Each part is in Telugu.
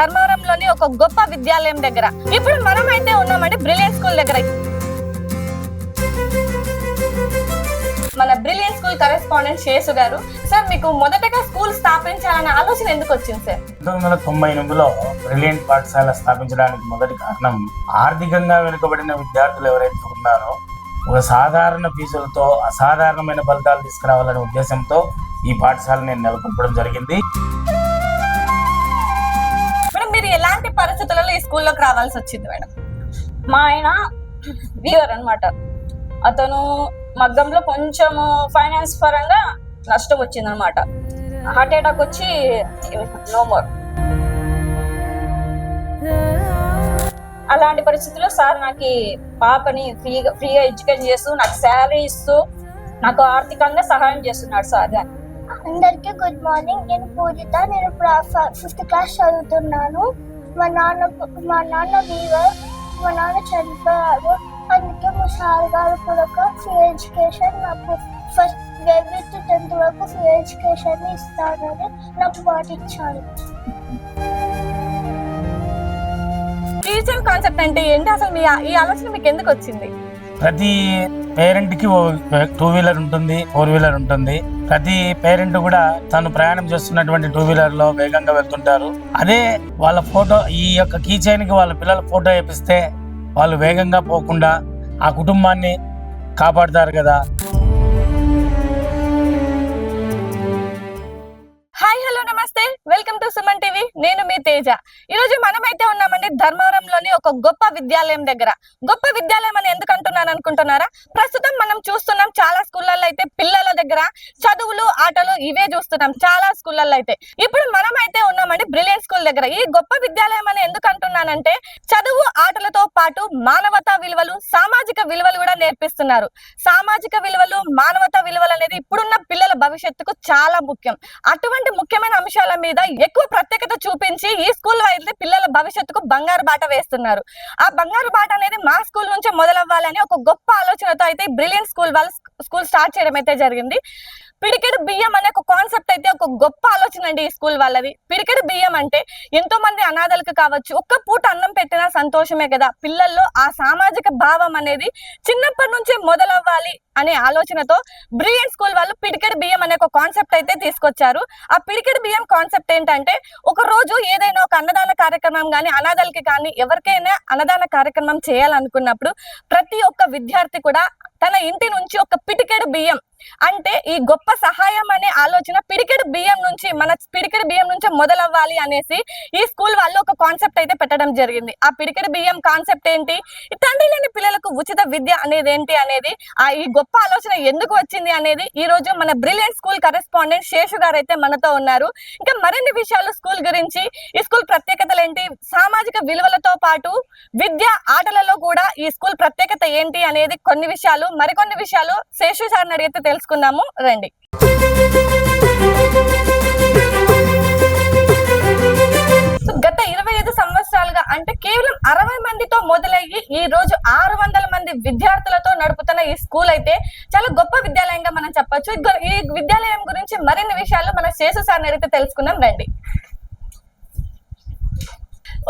ధర్మవరంలోని ఒక గొప్ప విద్యాలయం దగ్గర. ఇప్పుడు మనం అయితే ఉన్నామండి బ్రిలియంట్ స్కూల్ దగ్గర. మన బ్రిలియంట్ స్కూల్ కరెస్పాండెంట్ శేషు గారు. సార్, మీకు మొదటగా స్కూల్ స్థాపించాలన్న ఆలోచన ఎందుకు వచ్చింది సార్? 1998లో బ్రిలియంట్ పాఠశాల స్థాపించడానికి మొదటి కారణం, ఆర్థికంగా వెనుకబడిన విద్యార్థులు ఎవరైతే ఉన్నారో ఒక సాధారణ ఫీజులతో అసాధారణమైన ఫలితాలు తీసుకురావాలనే ఉద్దేశంతో ఈ పాఠశాల నేను నెలకొల్పడం జరిగింది. మేడం, మీరు ఎలాంటి పరిస్థితులలో ఈ స్కూల్లోకి రావాల్సి వచ్చింది మేడం? మా ఆయన వీవర్ అనమాట. అతను మగ్గంలో కొంచెం ఫైనాన్స్ పరంగా నష్టం వచ్చింది అనమాట. హార్ట్ అటాక్ వచ్చి నో మోర్. అలాంటి పరిస్థితుల్లో సార్ నాకు పాపని ఫ్రీగా ఎడ్యుకేషన్ చేస్తూ, నాకు శాలరీ ఇస్తూ, నాకు ఆర్థికంగా సహాయం చేస్తున్నాడు సార్. అందరికీ గుడ్ మార్నింగ్. నేను పూజిత. నేను ఇప్పుడు 5th క్లాస్ చదువుతున్నాను. మా నాన్న వీవర్. మా నాన్న చనిపోయారు. అందుకే మా సార్ గారు కూడా ఫ్రీ ఎడ్యుకేషన్ నాకు ఫస్ట్ బేబీ టు 10th వరకు ఫ్రీ ఎడ్యుకేషన్ ఇస్తానని నాకు మాట ఇచ్చారు. టీచర్ కాన్సెప్ట్ అంటే ఏంటి అసలు? ఈ ఆలోచన మీకు ఎందుకు వచ్చింది? ప్రతి పేరెంట్ కి 2 వీలర్ ఉంటుంది, 4 వీలర్ ఉంటుంది. ప్రతి పేరెంట్ కూడా తను ప్రయాణం చేస్తున్నటువంటి 2 వీలర్ లో వేగంగా వెళ్తుంటారు. అదే వాళ్ళ ఫోటో, ఈ యొక్క కీ చైన్ కి వాళ్ళ పిల్లల ఫోటో వేపిస్తే వాళ్ళు వేగంగా పోకుండా ఆ కుటుంబాన్ని కాపాడుతారు కదా. హాయ్, హలో, నమస్తే, వెల్కమ్ టు సుమన్ టీవీ. నేను మీ తేజ. ఈ రోజు మనమైతే ఉన్నామండి ధర్మవరంలోని ఒక గొప్ప విద్యాలయం దగ్గర. గొప్ప విద్యాలయం అని ఎందుకు అంటున్నాను అనుకుంటున్నారా? ప్రస్తుతం మనం చూస్తున్నాం చాలా స్కూళ్ళల్లో అయితే పిల్లల దగ్గర చదువులు, ఆటలు ఇవే చూస్తున్నాం చాలా స్కూళ్ళల్లో అయితే. ఇప్పుడు మనమైతే ఉన్నామండి బ్రిలియంట్ స్కూల్ దగ్గర. ఈ గొప్ప విద్యాలయం అని ఎందుకు అంటున్నానంటే, చదువు ఆటలతో పాటు మానవతా విలువలు, సామాజిక విలువలు కూడా నేర్పిస్తున్నారు. సామాజిక విలువలు, మానవతా విలువలు అనేది ఇప్పుడున్న పిల్లల భవిష్యత్తుకు చాలా ముఖ్యం. అటువంటి ముఖ్యమైన అంశాల మీద ఎక్కువ ప్రత్యేకత చూపించి ఈ స్కూల్ అయితే పిల్లల భవిష్యత్తుకు బంగారు బాట వేస్తున్నారు. ఆ బంగారు బాట అనేది మా స్కూల్ నుంచే మొదలవ్వాలని ఒక గొప్ప ఆలోచనతో అయితే బ్రిలియంట్ స్కూల్ వాళ్ళు స్కూల్ స్టార్ట్ చేయడం అయితే జరిగింది. పిడికెడు బియ్యం అనే ఒక కాన్సెప్ట్ అయితే ఒక గొప్ప ఆలోచన అండి ఈ స్కూల్ వాళ్ళది. పిడికెడు బియ్యం అంటే ఎంతో మంది అనాథలకు కావచ్చు, ఒక్క పూట అన్నం పెట్టినా సంతోషమే కదా. పిల్లల్లో ఆ సామాజిక భావం అనేది చిన్నప్పటి నుంచే మొదలవ్వాలి అనే ఆలోచనతో బ్రిలియంట్ స్కూల్ వాళ్ళు పిడికెడు బియ్యం అనే ఒక కాన్సెప్ట్ అయితే తీసుకొచ్చారు. ఆ పిడికెడు బియ్యం కాన్సెప్ట్ ఏంటంటే, ఒక రోజు ఏదైనా ఒక అన్నదాన కార్యక్రమం కానీ, అనాథలకి కానీ ఎవరికైనా అన్నదాన కార్యక్రమం చేయాలనుకున్నప్పుడు ప్రతి ఒక్క విద్యార్థి కూడా తన ఇంటి నుంచి ఒక పిడికెడు బియ్యం, అంటే ఈ గొప్ప సహాయం అనే ఆలోచన పిడికెడు బియ్యం నుంచి, మన పిడికెడు బియ్యం నుంచి మొదలవ్వాలి అనేసి ఈ స్కూల్ వాళ్ళు ఒక కాన్సెప్ట్ అయితే పెట్టడం జరిగింది. ఆ పిడికెడు బియ్యం కాన్సెప్ట్ ఏంటి, తండ్రి లేని పిల్లలకు ఉచిత విద్య అనేది ఏంటి అనేది, ఈ గొప్ప ఆలోచన ఎందుకు వచ్చింది అనేది ఈ రోజు మన బ్రిలియంట్ స్కూల్ కరెస్పాండెంట్ శేషు గారు అయితే మనతో ఉన్నారు. ఇంకా మరిన్ని విషయాలు స్కూల్ గురించి, ఈ స్కూల్ ప్రత్యేకతలు ఏంటి, సామాజిక విలువలతో పాటు విద్య, ఆటలలో కూడా ఈ స్కూల్ ప్రత్యేకత ఏంటి అనేది కొన్ని విషయాలు, మరికొన్ని విషయాలు శేషు సార్ని అడిగితే తెలుసుకుందాము రండి. గత 25 సంవత్సరాలుగా, అంటే కేవలం 60 మందితో మొదలయ్యి ఈ రోజు 600 మంది విద్యార్థులతో నడుపుతున్న ఈ స్కూల్ అయితే చాలా గొప్ప విద్యాలయంగా మనం చెప్పొచ్చు. ఈ విద్యాలయం గురించి మరిన్ని విషయాలు మన శేషు సార్ని అడిగితే తెలుసుకుందాం రండి.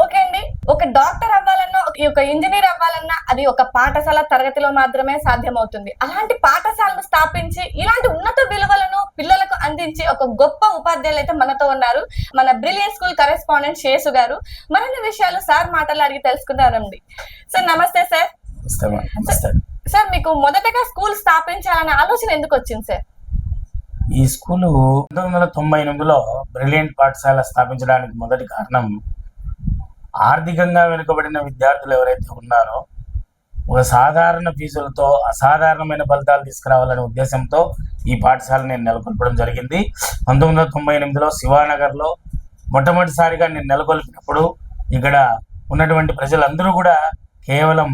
ఓకే అండి, ఒక డాక్టర్ అవ్వాలన్నా, ఒక ఇంజనీర్ అవ్వాలన్నా అది ఒక పాఠశాల తరగతిలో మాత్రమే సాధ్యమవుతుంది. అలాంటి పాఠశాలను స్థాపించి ఇలాంటి ఉన్నత విలువలను పిల్లలకు అందించి ఒక గొప్ప ఉపాధ్యాయులు అయితే మనతో ఉన్నారు, మన బ్రిలియంట్ స్కూల్ కరెస్పాండెంట్ శేషు గారు. మరిన్ని విషయాలు సార్ మాటలు అడిగి తెలుసుకుందామండి. సార్ నమస్తే సార్. సార్, మీకు మొదటగా స్కూల్ స్థాపించాలన్న ఆలోచన ఎందుకు వచ్చింది సార్? ఈ స్కూలు 1998లో బ్రిలియంట్ పాఠశాల స్థాపించడానికి మొదటి కారణం, ఆర్థికంగా వెనుకబడిన విద్యార్థులు ఎవరైతే ఉన్నారో ఒక సాధారణ ఫీజులతో అసాధారణమైన ఫలితాలు తీసుకురావాలనే ఉద్దేశంతో ఈ పాఠశాల నేను నెలకొల్పడం జరిగింది. 1998లో శివానగర్లో మొట్టమొదటిసారిగా నేను నెలకొల్పినప్పుడు ఇక్కడ ఉన్నటువంటి ప్రజలందరూ కూడా కేవలం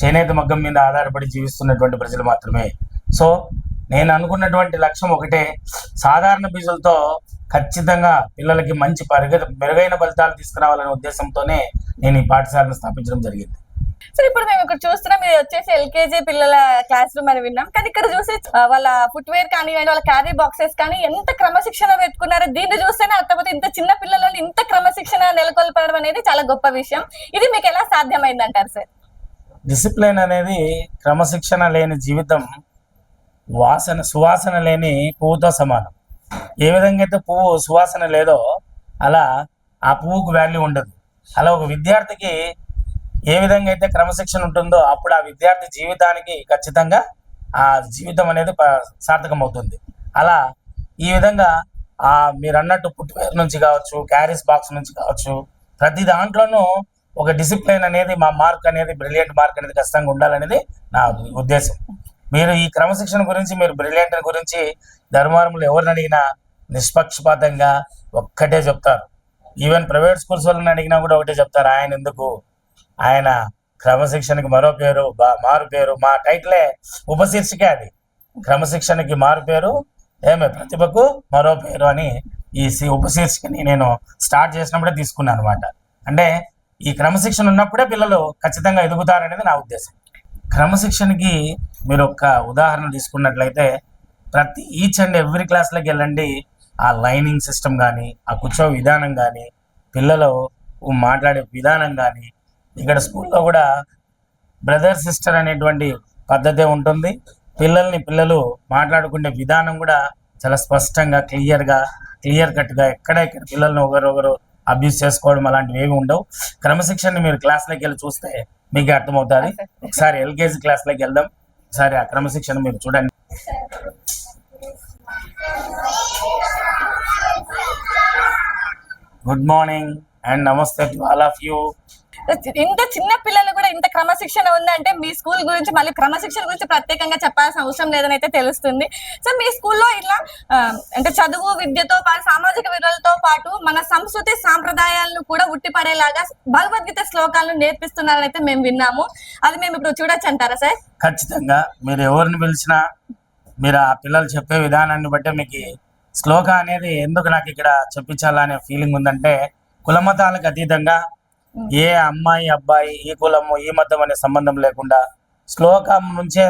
చేనేత మగ్గం మీద ఆధారపడి జీవిస్తున్నటువంటి ప్రజలు మాత్రమే. సో నేను అనుకున్నటువంటి లక్ష్యం ఒకటే, సాధారణ ఫీజులతో ఖచ్చితంగా పిల్లలకి మంచి మెరుగైన ఫలితాలు తీసుకురావాలనే ఉద్దేశంతోనే నేను ఈ పాఠశాలను స్థాపించడం జరిగింది. సో ఇప్పుడు మేము ఇక్కడ చూస్తున్నాం, ఇది వచ్చేసి ఎల్కేజీ పిల్లల క్లాస్ రూమ్ అని విన్నాం. కానీ ఇక్కడ చూసి వాళ్ళ ఫుట్వేర్ కానీ వాళ్ళ క్యారీ బాక్సెస్ కానీ ఎంత క్రమశిక్షణ పెట్టుకున్నారో దీన్ని చూస్తేనే అర్థమైతే ఇంత చిన్న పిల్లలలో ఇంత క్రమశిక్షణ నెలకొల్పడం అనేది చాలా గొప్ప విషయం. ఇది మీకు ఎలా సాధ్యమైంది అంటారు సార్? డిసిప్లిన్ అనేది క్రమశిక్షణ లేని జీవితం సువాసన లేని పువ్వుతో సమానం. ఏ విధంగా అయితే పువ్వు సువాసన లేదో అలా ఆ పువ్వుకు వాల్యూ ఉండదు. అలా ఒక విద్యార్థికి ఏ విధంగా అయితే క్రమశిక్షణ ఉంటుందో అప్పుడు ఆ విద్యార్థి జీవితానికి ఖచ్చితంగా ఆ జీవితం అనేది సార్థకం అవుతుంది. అలా ఈ విధంగా మీరు అన్నట్టు ఫుట్వేర్ నుంచి కావచ్చు, క్యారీస్ బాక్స్ నుంచి కావచ్చు, ప్రతి దాంట్లోనూ ఒక డిసిప్లిన్ అనేది, మా మార్క్ అనేది, బ్రిలియంట్ మార్క్ అనేది ఖచ్చితంగా ఉండాలనేది నా ఉద్దేశం. మీరు ఈ క్రమశిక్షణ గురించి, మీరు బ్రిలియంట్ గురించి ధర్మవరంలో ఎవరిని అడిగినా నిష్పక్షపాతంగా ఒక్కటే చెప్తారు. ఈవెన్ ప్రైవేట్ స్కూల్స్ వాళ్ళని అడిగినా కూడా ఒకటే చెప్తారు, ఆయన క్రమశిక్షణకి మారు పేరు. మా టైటిలే ఉపశీర్షికే అది, క్రమశిక్షణకి మారు పేరు, ప్రతిభకు మరో పేరు అని ఈ ఉపశీర్షికని నేను స్టార్ట్ చేసినప్పుడే తీసుకున్నాను అనమాట. అంటే ఈ క్రమశిక్షణ ఉన్నప్పుడే పిల్లలు ఖచ్చితంగా ఎదుగుతారనేది నా ఉద్దేశం. క్రమశిక్షణకి మీరు ఒక ఉదాహరణ తీసుకున్నట్లయితే ఈచ్ అండ్ ఎవ్రీ క్లాస్లోకి వెళ్ళండి, ఆ లైనింగ్ సిస్టమ్ కానీ, ఆ కూర్చో విధానం కానీ, పిల్లలు మాట్లాడే విధానం కానీ, ఇక్కడ స్కూల్లో కూడా బ్రదర్ సిస్టర్ అనేటువంటి పద్ధతి ఉంటుంది. పిల్లలు మాట్లాడుకునే విధానం కూడా చాలా స్పష్టంగా క్లియర్ కట్గా, ఎక్కడ పిల్లల్ని ఒకరొకరు అబ్యూస్ చేసుకోవడం అలాంటివి ఏమి ఉండవు. క్రమశిక్షణని మీరు క్లాస్లోకి వెళ్ళి చూస్తే మీకు అర్థమవుతుంది. ఒకసారి ఎల్కేజీ క్లాస్లోకి వెళ్దాం, ఒకసారి ఆ క్రమశిక్షణ మీరు చూడండి. గుడ్ మార్నింగ్ అండ్ నమస్తే టు ఆల్ ఆఫ్ యూ. ఇంత చిన్న పిల్లలు కూడా ఇంత క్రమశిక్షణ ఉందంటే మీ స్కూల్ గురించి, మళ్ళీ క్రమశిక్షణ గురించి ప్రత్యేకంగా చెప్పాల్సిన అవసరం లేదని అయితే తెలుస్తుంది. సో మీ స్కూల్లో ఇట్లా అంటే చదువు, విద్యతో పాటు సామాజిక విలువలతో పాటు మన సంస్కృతి సాంప్రదాయాలను కూడా ఉట్టిపడేలాగా భగవద్గీత శ్లోకాలను నేర్పిస్తున్నారని అయితే మేము విన్నాము. అది మేము ఇప్పుడు చూడొచ్చు అంటారా సార్? ఖచ్చితంగా. మీరు ఎవరిని పిలిచినా మీరు ఆ పిల్లలు చెప్పే విధానాన్ని బట్టి మీకు శ్లోక అనేది ఎందుకు నాకు ఇక్కడ చెప్పించాలనే ఫీలింగ్ ఉందంటే, కులమతాలకు అతీతంగా ఏ అమ్మాయి అబ్బాయి, ఈ కులము ఈ మతం అనే సంబంధం లేకుండా శ్లోకం నుంచే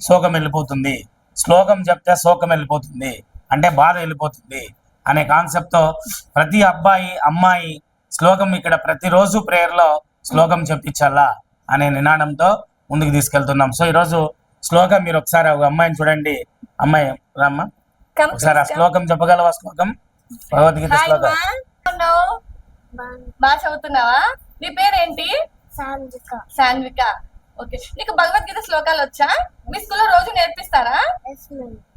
శోకం వెళ్ళిపోతుంది, శ్లోకం చెప్తే శోకం వెళ్ళిపోతుంది, అంటే బాధ వెళ్ళిపోతుంది అనే కాన్సెప్ట్తో ప్రతి అబ్బాయి అమ్మాయి శ్లోకం ఇక్కడ ప్రతిరోజు ప్రేయర్లో శ్లోకం చెప్పించాలా అనే నినాదంతో ముందుకు తీసుకెళ్తున్నాం. సో ఈరోజు శ్లోకం మీరు ఒకసారి ఒక అమ్మాయిని చూడండి. అమ్మాయి రామ్మా, ఒకసారి ఆ శ్లోకం చెప్పగలవా? శ్లోకం, భగవద్గీత శ్లోకం. బాగా చదువుతున్నావా? నీ పేరేంటి? సాన్విక. ఓకే, నీకు భగవద్గీత శ్లోకాలు వచ్చా? మీ స్కూల్లో రోజు నేర్పిస్తారా?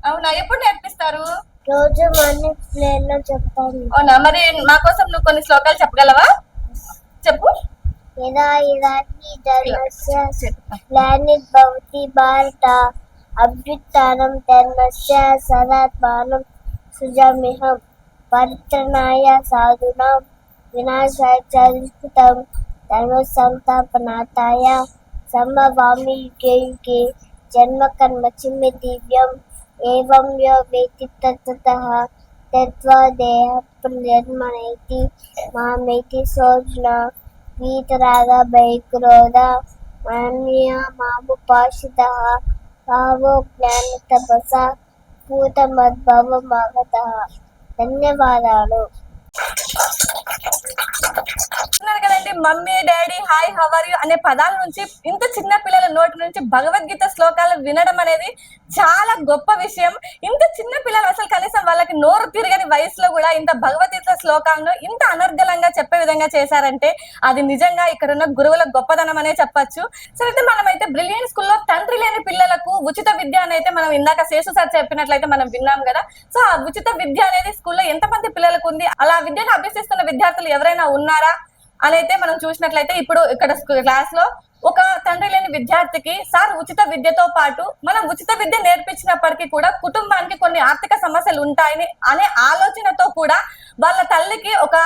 అవునా, ఎప్పుడు నేర్పిస్తారు? రోజు మార్నింగ్ ప్లేన్ లో చెప్తాను. అవునా, మరి మా కోసం నువ్వు కొన్ని శ్లోకాలు చెప్పగలవా? చెప్పు. యదా యదాహి ధర్మస్య గ్లానిర్భవతి భారత అభ్యుత్థానం ధర్మస్య సదాత్మానం సృజామ్యహం పరిత్రాణాయ సాధూనాం వినాశాయ చ దుష్కృతం ధర్మ సంస్థాపనార్థాయ సంభవామి యుగే యుగే జన్మ కర్మ చిమ్మ దివ్యం ఏవం యో వేత్తి తత్తతః తత్వా దేహ పునర్జన్మనేతి మామేతి సోజన వీతరాగ భయక్రోధ మాన్య మాముపాశ్రితః భావో జ్ఞాన తపసా పూతమద్భవమాగతః. ధన్యవాదాలు. కదండి, mummy daddy hi how are you అనే పదాల నుంచి ఇంత చిన్న పిల్లల నోటి నుంచి భగవద్గీత శ్లోకాలు వినడం అనేది చాలా గొప్ప విషయం. ఇంత చిన్న పిల్లలు అసలు కనీసం వాళ్ళకి నోరు తిరగని వయసులో కూడా ఇంత భగవద్గీత శ్లోకాలను ఇంత అనర్గళంగా చెప్పే విధంగా చేశారంటే అది నిజంగా ఇక్కడ ఉన్న గురువుల గొప్పదనం అనే చెప్పొచ్చు. సో అయితే మనమైతే బ్రిలియంట్ స్కూల్లో తండ్రి లేని పిల్లలకు ఉచిత విద్య అని అయితే మనం ఇందాక శేషు సార్ చెప్పినట్లయితే మనం విన్నాం కదా. సో ఆ ఉచిత విద్య అనేది స్కూల్లో ఎంతమంది పిల్లలకు ఉంది, అలా విద్యను అభ్యసిస్తున్న విద్యార్థులు ఎవరైనా ఉన్నారా అని అయితే మనం చూసినట్లయితే ఇప్పుడు ఇక్కడ క్లాస్ లో ఒక తండ్రి లేని విద్యార్థికి సార్ ఉచిత విద్యతో పాటు మనం ఉచిత విద్య నేర్పించినప్పటికీ కూడా కుటుంబానికి కొన్ని ఆర్థిక సమస్యలు ఉంటాయని అనే ఆలోచనతో కూడా వాళ్ళ తల్లికి ఒక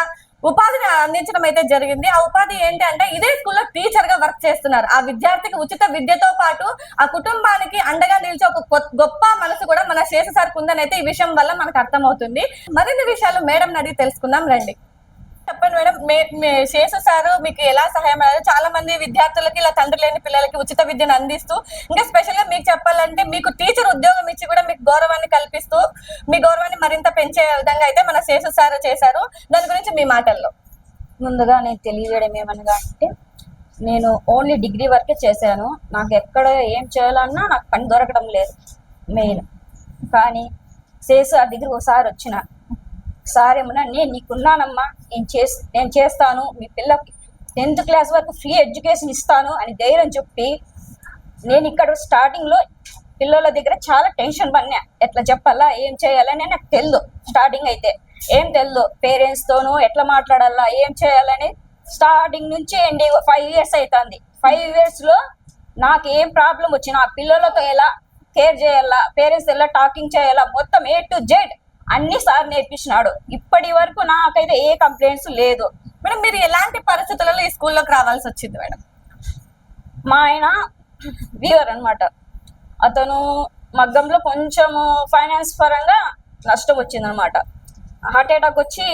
ఉపాధిని అందించడం అయితే జరిగింది. ఆ ఉపాధి ఏంటి అంటే ఇదే స్కూల్లో టీచర్ గా వర్క్ చేస్తున్నారు. ఆ విద్యార్థికి ఉచిత విద్యతో పాటు ఆ కుటుంబానికి అండగా నిలిచే ఒక గొప్ప మనసు కూడా మన శేషు సార్కి ఉందని అయితే ఈ విషయం వల్ల మనకు అర్థమవుతుంది. మరిన్ని విషయాలు మేడం అడిగి తెలుసుకుందాం రండి. చెప్పండి మేడం, శేషు సార్ మీకు ఎలా సహాయం అయ్యారు? చాలా మంది విద్యార్థులకి ఇలా తండ్రి లేని పిల్లలకి ఉచిత విద్యను అందిస్తూ, ఇంకా స్పెషల్ గా మీకు చెప్పాలంటే మీకు టీచర్ ఉద్యోగం ఇచ్చి కూడా మీకు గౌరవాన్ని కల్పిస్తూ మీ గౌరవాన్ని మరింత పెంచే విధంగా అయితే మన శేషు సార్ చేశారు. దాని గురించి మీ మాటల్లో. ముందుగా నేను తెలియజేయడం ఏమనగా అంటే, నేను ఓన్లీ డిగ్రీ వరకే చేశాను. నాకు ఎక్కడ ఏం చేయాలన్నా నాకు పని దొరకడం లేదు మెయిన్. కానీ శేషు ఆ దగ్గర ఒకసారి వచ్చిన సార్ ఏమన్నా, నేను నీకున్నానమ్మా, నేను చేస్తాను, మీ పిల్లకి 10th క్లాస్ వరకు ఫ్రీ ఎడ్యుకేషన్ ఇస్తాను అని ధైర్యం చెప్పి, నేను ఇక్కడ స్టార్టింగ్లో పిల్లల దగ్గర చాలా టెన్షన్ పడినా. ఎట్లా చెప్పాలా, ఏం చేయాలని నాకు తెలియదు. స్టార్టింగ్ అయితే ఏం తెలియదు, పేరెంట్స్తోనూ ఎట్లా మాట్లాడాలా, ఏం చేయాలని. స్టార్టింగ్ నుంచి 5 years అవుతుంది. 5 yearsలో నాకు ఏం ప్రాబ్లం వచ్చినా ఆ పిల్లలతో ఎలా కేర్ చేయాలా, పేరెంట్స్ ఎలా టాకింగ్ చేయాలా, మొత్తం A to Z అన్ని సార్ నేర్పించినాడు. ఇప్పటి వరకు నాకైతే ఏ కంప్లైంట్స్ లేదు. మేడం, మీరు ఎలాంటి పరిస్థితులలో ఈ స్కూల్లోకి రావాల్సి వచ్చింది మేడం? మా ఆయన వీవర్ అనమాట. అతను మగ్గంలో కొంచెం ఫైనాన్స్ పరంగా నష్టం వచ్చిందనమాట. హార్ట్ అటాక్ వచ్చి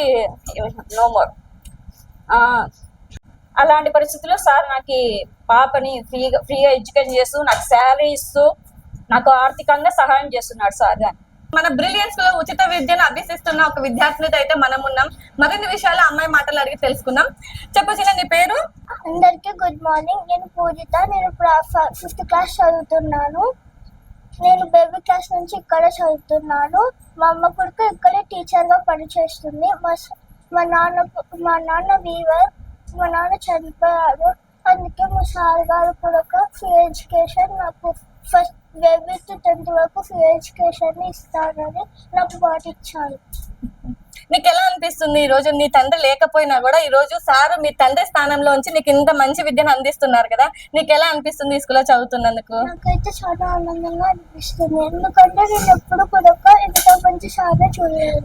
నో మోర్. అలాంటి పరిస్థితుల్లో సార్ నాకు పాపని ఫ్రీగా ఎడ్యుకేషన్ చేస్తూ, నాకు శాలరీ ఇస్తూ, నాకు ఆర్థికంగా సహాయం చేస్తున్నాడు సార్. మన బ్రిలియన్స్ లో ఉచిత విద్యను అభ్యసిస్తున్న ఒక విద్యార్థినితో అయితే మనం ఉన్నాం. మరిన్ని విషయాలు అమ్మాయి మాటలు అడిగి తెలుసుకుందాం. చెప్పొచ్చిన నీ పేరు? అందరికీ గుడ్ మార్నింగ్. నేను పూజిత. నేను ఇప్పుడు 5th క్లాస్ చదువుతున్నాను. నేను బేబీ క్లాస్ నుంచి ఇక్కడ చదువుతున్నాను. మా అమ్మ కొడుకు ఇక్కడే టీచర్గా పనిచేస్తుంది. మా నాన్న వీవర్. మా నాన్న చనిపోయాడు. అందుకే మా సార్ గారు కూడా ఫ్రీ ఎడ్యుకేషన్ నాకు ఫస్ట్ బేబీ టు 10th వరకు ఫ్రీ ఎడ్యుకేషన్ ఇస్తానని నాకు మాట ఇచ్చారు. నీకు ఎలా అనిపిస్తుంది ఈ రోజు నీ తండ్రి లేకపోయినా కూడా ఈ రోజు సారు మీ తండ్రి స్థానంలో ఉంచి నీకు ఇంత మంచి విద్యను అందిస్తున్నారు కదా, నీకు ఎలా అనిపిస్తుంది ఈ స్కూల్లో చదువుతున్నందుకు? నాకైతే చాలా ఆనందంగా అనిపిస్తుంది. ఎందుకంటే నేను ఎప్పుడు కూడా ఇంత మంచి సార్ని చూడలేదు.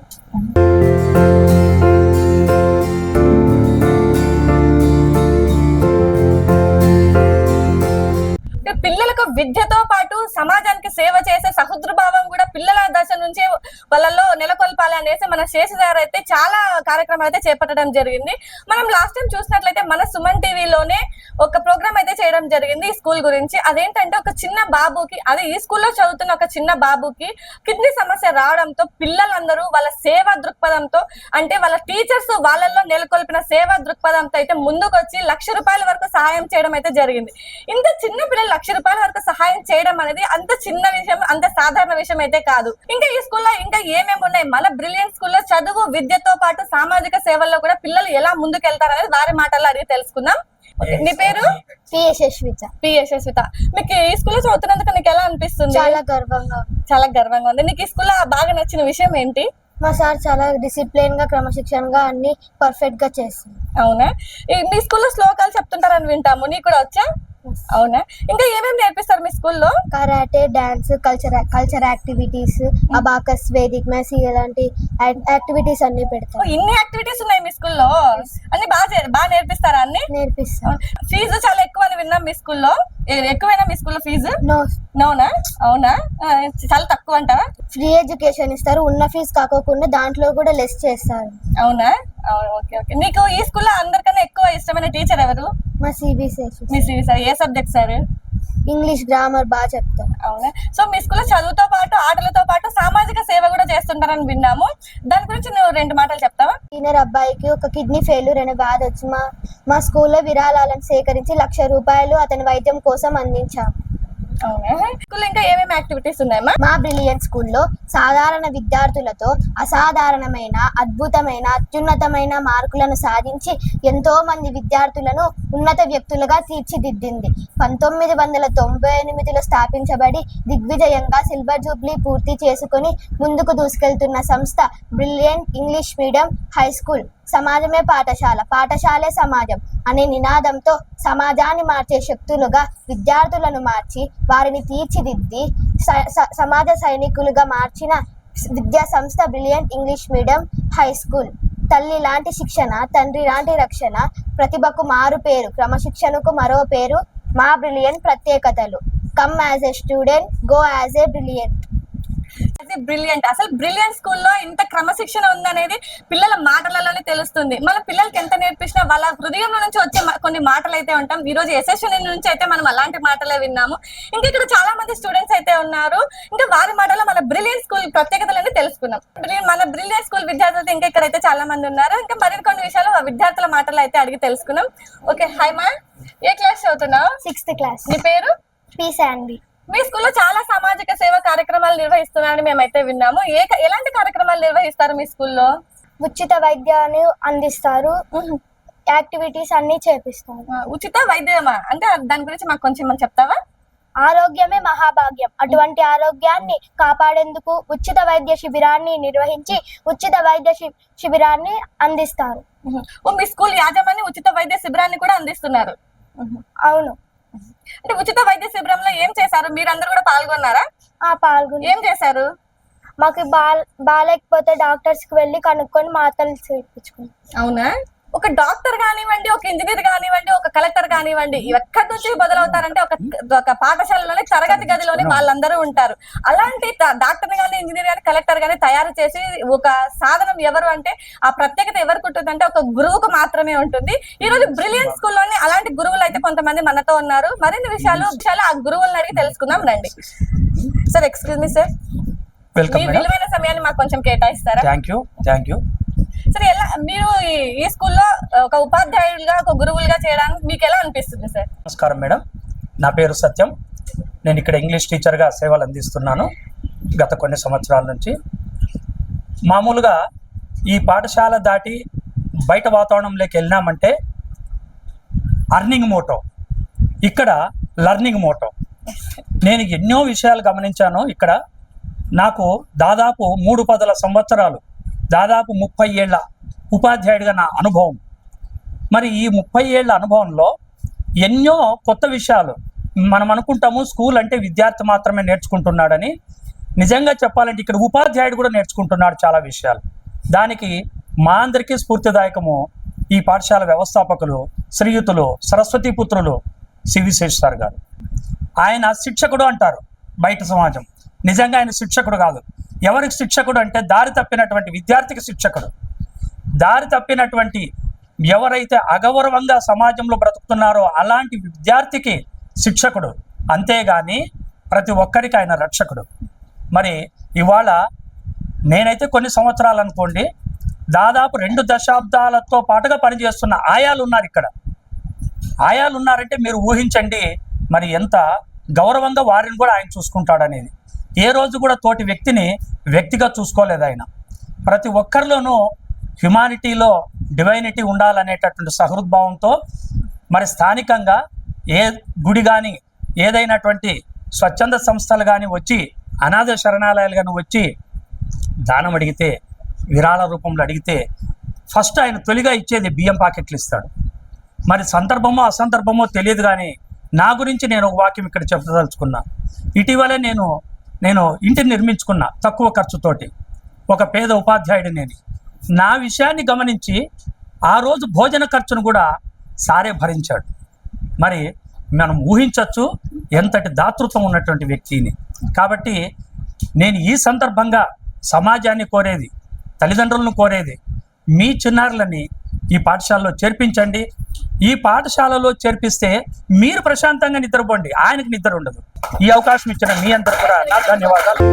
పిల్లలకు విద్యతో పాటు సమాజానికి సేవ చేసే సహృద్భావం కూడా పిల్లల దశ నుంచే వాళ్ళలో నెలకొల్పాలి అనేసి మన శేషు గారు అయితే చాలా కార్యక్రమాలు అయితే చేపట్టడం జరిగింది. మనం లాస్ట్ టైం చూసినట్లయితే మన సుమన్ టీవీలోనే ఒక ప్రోగ్రామ్ అయితే చేయడం జరిగింది ఈ స్కూల్ గురించి. అదేంటంటే ఒక చిన్న బాబుకి, అదే ఈ స్కూల్లో చదువుతున్న ఒక చిన్న బాబుకి కిడ్నీ సమస్య రావడంతో పిల్లలందరూ వాళ్ళ సేవా దృక్పథంతో, అంటే వాళ్ళ టీచర్స్ వాళ్ళల్లో నెలకొల్పిన సేవా దృక్పథంతో అయితే ముందుకొచ్చి ₹1,00,000 వరకు సహాయం చేయడం అయితే జరిగింది. ఇంత చిన్న పిల్లలు ₹1,00,000 వరకు సహాయం చేయడం అనేది అంత చిన్న విషయం, అంత సాధారణ విషయం అయితే కాదు. ఇంకా ఈ స్కూల్లో ఇంకా ఏమేమి ఉన్నాయి, మన బ్రిలియన్ స్కూల్లో చదువు విద్యతో పాటు సామాజిక సేవల్లో కూడా పిల్లలు ఎలా ముందుకెళ్తారు అనేది వారి మాటల్లో అడిగి తెలుసుకుందాం. నీ పేరు? పిఎస్ఎస్విత. మీకు ఈ స్కూల్లో చదువుతున్నందుకు నీకు ఎలా అనిపిస్తుంది? చాలా గర్వంగా ఉంది. నీకు ఈ స్కూల్లో బాగా నచ్చిన విషయం ఏంటి? మా సార్ చాలా డిసిప్లిన్ గా, క్రమశిక్షణగా అన్ని పర్ఫెక్ట్ గా చేస్తుంది. అవునా? మీ స్కూల్లో శ్లోకాలు చెప్తుంటారని వింటాము, నీకు కూడా వచ్చా? అవునా? ఇంకా ఏమేమి నేర్పిస్తారు మీ స్కూల్లో? Karate, dance, culture activities, abacus, Vedic maths ఇలాంటి యాక్టివిటీస్ అన్ని పెడతారు. ఇన్ని యాక్టివిటీస్ ఉన్నాయి మీ స్కూల్లో? అన్ని బాగా నేర్పిస్తారా? అన్ని నేర్పిస్తాం. ఫీజు చాలా ఎక్కువ అని విన్నాం మీ స్కూల్లో. ఎక్కువైనా మీ స్కూల్లో ఫీజు? నోనా? అవునా? చాలా తక్కువ అంటావా? ఫ్రీ ఎడ్యుకేషన్ ఇస్తారు. ఉన్న ఫీజు కాకోకుండా దాంట్లో కూడా లెస్ చేస్తారు. అవునా? Okay okay. నీకు ఈ స్కూల్లో అందరికన్నా ఎక్కువ ఇష్టమైన టీచర్ ఎవరు? మా సిబిసి. మీ సిబి సార్. ఏ సబ్జెక్ట్ సార్? ఇంగ్లీష్, గ్రామర్ బాగా చెప్తారు. అవునా? సో మీ స్కూల్లో చదువుతో పాటు ఆటలతో పాటు సామాజిక సేవ కూడా చేస్తుంటారని విన్నాము. దాని గురించి నువ్వు 2 మాటలు చెప్తావా? సీనియర్ అబ్బాయికి ఒక కిడ్నీ ఫెయిల్యూర్ అనే బాధ వచ్చి మా స్కూల్లో విరాళాలను సేకరించి ₹1,00,000 అతని వైద్యం కోసం అందించాము. అవునా? స్కూల్లో ఇంకా ఏమేమి యాక్టివిటీస్ ఉన్నాయమ్మా? మా బ్రిలియన్ స్కూల్లో సాధారణ విద్యార్థులతో అసాధారణమైన, అద్భుతమైన, అత్యున్నతమైన మార్కులను సాధించి ఎంతో మంది విద్యార్థులను ఉన్నత వ్యక్తులుగా తీర్చిదిద్దింది. 1998లో స్థాపించబడి దిగ్విజయంగా సిల్వర్ జూబ్లీ పూర్తి చేసుకుని ముందుకు దూసుకెళ్తున్న సంస్థ brilliant English medium high school. సమాజమే పాఠశాల, పాఠశాలే సమాజం అనే నినాదంతో సమాజాన్ని మార్చే శక్తులుగా విద్యార్థులను మార్చి వారిని తీర్చిదిద్ది సమాజ సైనికులుగా మార్చిన విద్యా సంస్థ brilliant English medium high school. తల్లి లాంటి శిక్షణ, తండ్రి లాంటి రక్షణ, ప్రతిభకు మారు పేరు, క్రమశిక్షణకు మరో పేరు మా బ్రిలియంట్ ప్రత్యేకతలు. Come as a student, go as a brilliant. Brilliant. అసలు బ్రిలియంట్ స్కూల్లో ఇంత క్రమశిక్షణ ఉందనేది పిల్లల మాటలలోనే తెలుస్తుంది. మన పిల్లలకి ఎంత నేర్పించినా వాళ్ళ హృదయంలో నుంచి వచ్చే కొన్ని మాటలు అయితే ఉంటాం. ఈ రోజు యశస్విని నుంచి అయితే మనం అలాంటి మాటలే విన్నాము. ఇంకా ఇక్కడ చాలా మంది స్టూడెంట్స్ అయితే ఉన్నారు. ఇంకా వారి మాటలో మన బ్రిలియంట్ స్కూల్ ప్రత్యేకతలన్నీ తెలుసుకున్నాం. మన బ్రిలియంట్ స్కూల్ విద్యార్థులు ఇంకా ఇక్కడైతే చాలా మంది ఉన్నారు. ఇంకా మరికొన్ని విషయాలు ఆ విద్యార్థుల మాటలు అయితే అడిగి తెలుసుకున్నాం. ఓకే, హాయ్ మా, ఏ క్లాస్ చదువుతున్నావు? 6th class. నీ పేరు? పి శాన్వి. మీ స్కూల్లో చాలా సామాజిక సేవా కార్యక్రమాలు నిర్వహిస్తున్నారని మేమైతే విన్నాము. ఎలాంటి కార్యక్రమాలు నిర్వహిస్తారు మీ స్కూల్లో? ఉచిత వైద్యాన్ని అందిస్తారు, యాక్టివిటీస్ అన్ని చేపిస్తారు. ఉచిత వైద్యమా అంటే దాని గురించి మాకు కొంచెం చెప్తావా? ఆరోగ్యమే మహాభాగ్యం. అటువంటి ఆరోగ్యాన్ని కాపాడేందుకు ఉచిత వైద్య శిబిరాన్ని నిర్వహించి ఉచిత వైద్య శిబిరాన్ని అందిస్తారు. మీ స్కూల్ యాజమాన్యం ఉచిత వైద్య శిబిరాన్ని కూడా అందిస్తున్నారు. అవును. అంటే ఉచిత వైద్య శిబిరంలో ఏం చేశారు? మీరందరూ కూడా పాల్గొన్నారా? పాల్గొని ఏం చేశారు? మాకు బాగాలేకపోతే డాక్టర్స్ కి వెళ్ళి కనుక్కొని మాటలు చేయించుకున్నాం. అవునా? ఒక డాక్టర్ కానివ్వండి, ఒక ఇంజనీర్ కానివ్వండి, ఒక కలెక్టర్ కానివ్వండి, ఎక్కడి నుంచి బదులవుతారంటే ఒక పాఠశాలలోనే తరగతి గదిలోనే వాళ్ళందరూ ఉంటారు. అలాంటి డాక్టర్ గానీ, ఇంజనీర్ గానీ, కలెక్టర్ గానీ తయారు చేసి ఒక సాధనం ఎవరు అంటే ఆ ప్రత్యేకత ఎవరికి ఉంటుందంటే ఒక గురువుకు మాత్రమే ఉంటుంది. ఈ రోజు బ్రిలియంట్ స్కూల్లోనే అలాంటి గురువులు అయితే కొంతమంది మనతో ఉన్నారు. మరిన్ని విషయాలు ఆ గురువులను అడిగి తెలుసుకుందాం రండి. సార్, ఎక్స్క్యూజ్ మీ సార్, మీ విలువైన సమయాన్ని మాకు కొంచెం కేటాయిస్తారా? Thank you. సార్, ఎలా మీరు ఈ స్కూల్లో ఒక ఉపాధ్యాయులుగా, ఒక గురువులుగా చేయడానికి మీకు ఎలా అనిపిస్తుంది సార్? నమస్కారం మేడం, నా పేరు సత్యం. నేను ఇక్కడ ఇంగ్లీష్ టీచర్గా సేవలు అందిస్తున్నాను గత కొన్ని సంవత్సరాల నుంచి. మామూలుగా ఈ పాఠశాల దాటి బయట వాతావరణంలోకి వెళ్ళినామంటే అర్నింగ్ మోటో, ఇక్కడ లర్నింగ్ మోటో. నేను ఎన్నో విషయాలు గమనించాను. ఇక్కడ నాకు దాదాపు 3 సంవత్సరాలు, దాదాపు 30 ఏళ్ళ ఉపాధ్యాయుడిగా నా అనుభవం. మరి ఈ 30 ఏళ్ళ అనుభవంలో ఎన్నో కొత్త విషయాలు మనం అనుకుంటాము స్కూల్ అంటే విద్యార్థి మాత్రమే నేర్చుకుంటున్నాడని. నిజంగా చెప్పాలంటే ఇక్కడ ఉపాధ్యాయుడు కూడా నేర్చుకుంటున్నాడు చాలా విషయాలు. దానికి మా అందరికీ స్ఫూర్తిదాయకము ఈ పాఠశాల వ్యవస్థాపకులు శ్రీయుతులు సరస్వతి పుత్రులు సివిశేష్ సార్ గారు. ఆయన శిక్షకుడు అంటారు బయట సమాజం, నిజంగా ఆయన శిక్షకుడు కాదు. ఎవరికి శిక్షకుడు అంటే దారి తప్పినటువంటి విద్యార్థికి శిక్షకుడు. దారి తప్పినటువంటి ఎవరైతే అగౌరవంగా సమాజంలో బ్రతుకుతున్నారో అలాంటి విద్యార్థికి శిక్షకుడు, అంతేగాని ప్రతి ఒక్కరికి ఆయన రక్షకుడు. మరి ఇవాళ నేనైతే కొన్ని సంవత్సరాలు అనుకోండి, దాదాపు 2 దశాబ్దాలతో పాటుగా పనిచేస్తున్న ఆయాలు ఉన్నారు ఇక్కడ. ఆయాలు ఉన్నారంటే మీరు ఊహించండి మరి ఎంత గౌరవంగా వారిని కూడా ఆయన చూసుకుంటాడనేది. ఏ రోజు కూడా తోటి వ్యక్తిని వ్యక్తిగా చూసుకోలేదు ఆయన. ప్రతి ఒక్కరిలోనూ హ్యుమానిటీలో డివైనిటీ ఉండాలనేటటువంటి సహృద్భావంతో మరి స్థానికంగా ఏ గుడి కానీ, ఏదైనటువంటి స్వచ్ఛంద సంస్థలు కానీ వచ్చి, అనాథ శరణాలయాలు కానీ వచ్చి దానం అడిగితే, విరాళ రూపంలో అడిగితే ఫస్ట్ ఆయన తొలిగా ఇచ్చేది బియ్యం ప్యాకెట్లు ఇస్తాడు. మరి సందర్భమో అసందర్భమో తెలియదు, కానీ నా గురించి నేను ఒక వాక్యం ఇక్కడ చెప్పదలుచుకున్నా. ఇటీవలే నేను ఇంటిని నిర్మించుకున్నా తక్కువ ఖర్చుతోటి, ఒక పేద ఉపాధ్యాయుడు. నేను నా విషయాన్ని గమనించి ఆ రోజు భోజన ఖర్చును కూడా సారే భరించాడు. మరి మనం ఊహించవచ్చు ఎంతటి దాతృత్వం ఉన్నటువంటి వ్యక్తిని. కాబట్టి నేను ఈ సందర్భంగా సమాజాన్ని కోరేది, తల్లిదండ్రులను కోరేది, మీ చిన్నారులని ఈ పాఠశాలలో చేర్పించండి. ఈ పాఠశాలలో చేర్పిస్తే మీరు ప్రశాంతంగా నిద్రపోండి, ఆయనకు నిద్ర ఉండదు. ఈ అవకాశం ఇచ్చిన మీ అందరూ కూడా నా ధన్యవాదాలు.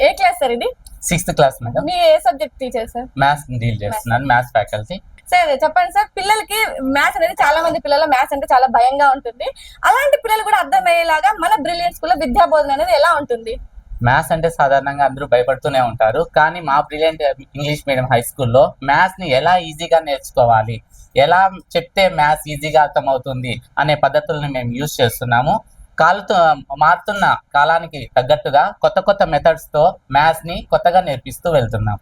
ఏ క్లాస్ సార్ ఇది? 6th class madam. మీ ఏ subject teacher sir? Maths deal చేస్తున్నాను, మ్యాథ్స్ ఫ్యాకల్టీ. సరే చెప్పండి సార్, పిల్లలకి మ్యాథ్స్ అనేది చాలా మంది పిల్లల మ్యాథ్స్ అంటే చాలా భయంగా ఉంటుంది. అలాంటి పిల్లలు కూడా అర్థమయ్యేలాగా మన బ్రిలియంట్ స్కూల్లో విద్యా బోధన అనేది ఎలా ఉంటుంది? మ్యాథ్స్ అంటే సాధారణంగా అందరూ భయపడుతూనే ఉంటారు, కానీ మా బ్రిలియంట్ ఇంగ్లీష్ మీడియం హై స్కూల్లో మ్యాథ్స్ ని ఎలా ఈజీగా నేర్చుకోవాలి, ఎలా చెప్తే మ్యాథ్స్ ఈజీగా అర్థమవుతుంది అనే పద్ధతులను మేము యూజ్ చేస్తున్నాము. మారుతున్న కాలానికి తగ్గట్టుగా కొత్త మెథడ్స్ తో మ్యాథ్స్ ని కొత్తగా నేర్పిస్తూ వెళ్తున్నాం.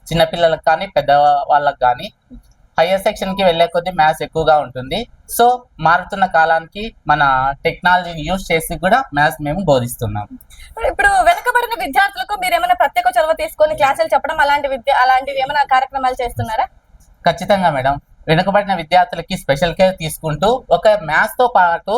చిన్నపిల్లలకు కానీ పెద్ద వాళ్ళకి కానీ హయ్యర్ సెక్షన్ కి వెళ్లే కొద్దీ మ్యాథ్స్ ఎక్కువగా ఉంటుంది. సో మారుతున్న కాలానికి మన టెక్నాలజీని యూజ్ చేసి కూడా మ్యాథ్స్ మేము బోధిస్తున్నాం. ఇప్పుడు వెనుకబడిన విద్యార్థులకు మీరు ఏమైనా ప్రత్యేక చొరవ తీసుకొని క్లాసులు చెప్పడం అలాంటివి ఏమైనా కార్యక్రమాలు చేస్తున్నారా? ఖచ్చితంగా మేడం. వెనుకబడిన విద్యార్థులకి స్పెషల్ కేర్ తీసుకుంటూ ఒక మ్యాథ్స్ తో పాటు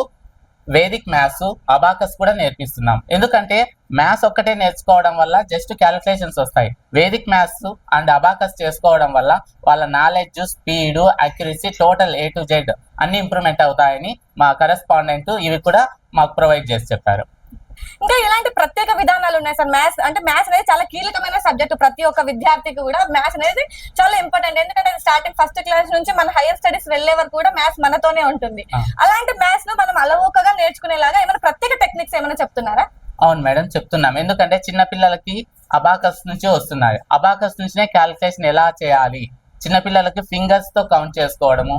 వేదిక్ మ్యాథ్స్, అబాకస్ కూడా నేర్పిస్తున్నాం. ఎందుకంటే మ్యాథ్స్ ఒక్కటే నేర్చుకోవడం వల్ల జస్ట్ క్యాలిక్యులేషన్స్ వస్తాయి. వేదిక్ మ్యాథ్స్ అండ్ అబాకస్ చేసుకోవడం వల్ల వాళ్ళ knowledge, speed, accuracy, total A to Z అన్ని ఇంప్రూవ్మెంట్ అవుతాయని మా కరెస్పాండెంట్ ఇవి కూడా మాకు ప్రొవైడ్ చేసి చెప్పారు. ఇంకా ఇలాంటి ప్రత్యేక విధానాలు ఉన్నాయి సార్. మ్యాథ్స్ అనేది చాలా కీలకమైన సబ్జెక్ట్. ప్రతి ఒక్క విద్యార్థికి కూడా మ్యాథ్స్ అనేది చాలా ఇంపార్టెంట్. ఎందుకంటే స్టార్టింగ్ ఫస్ట్ క్లాస్ నుంచి మన హైయర్ స్టడీస్ వెళ్లే వరకు కూడా మ్యాథ్స్ మనతోనే ఉంటుంది. అలాంటి మ్యాథ్స్ ను మనం అలవోకగా నేర్చుకునేలాగా ఏమైనా ప్రత్యేక టెక్నిక్స్ ఏమైనా చెప్తున్నారా? అవును మేడం, చెప్తున్నాం. ఎందుకంటే చిన్న పిల్లలకి అబాకస్ నుంచి వస్తున్నాయి. అబాకస్ నుంచినే క్యాలిక్యులేషన్ ఎలా చేయాలి, చిన్న పిల్లలకి ఫింగర్స్ తో కౌంట్ చేసుకోవడము,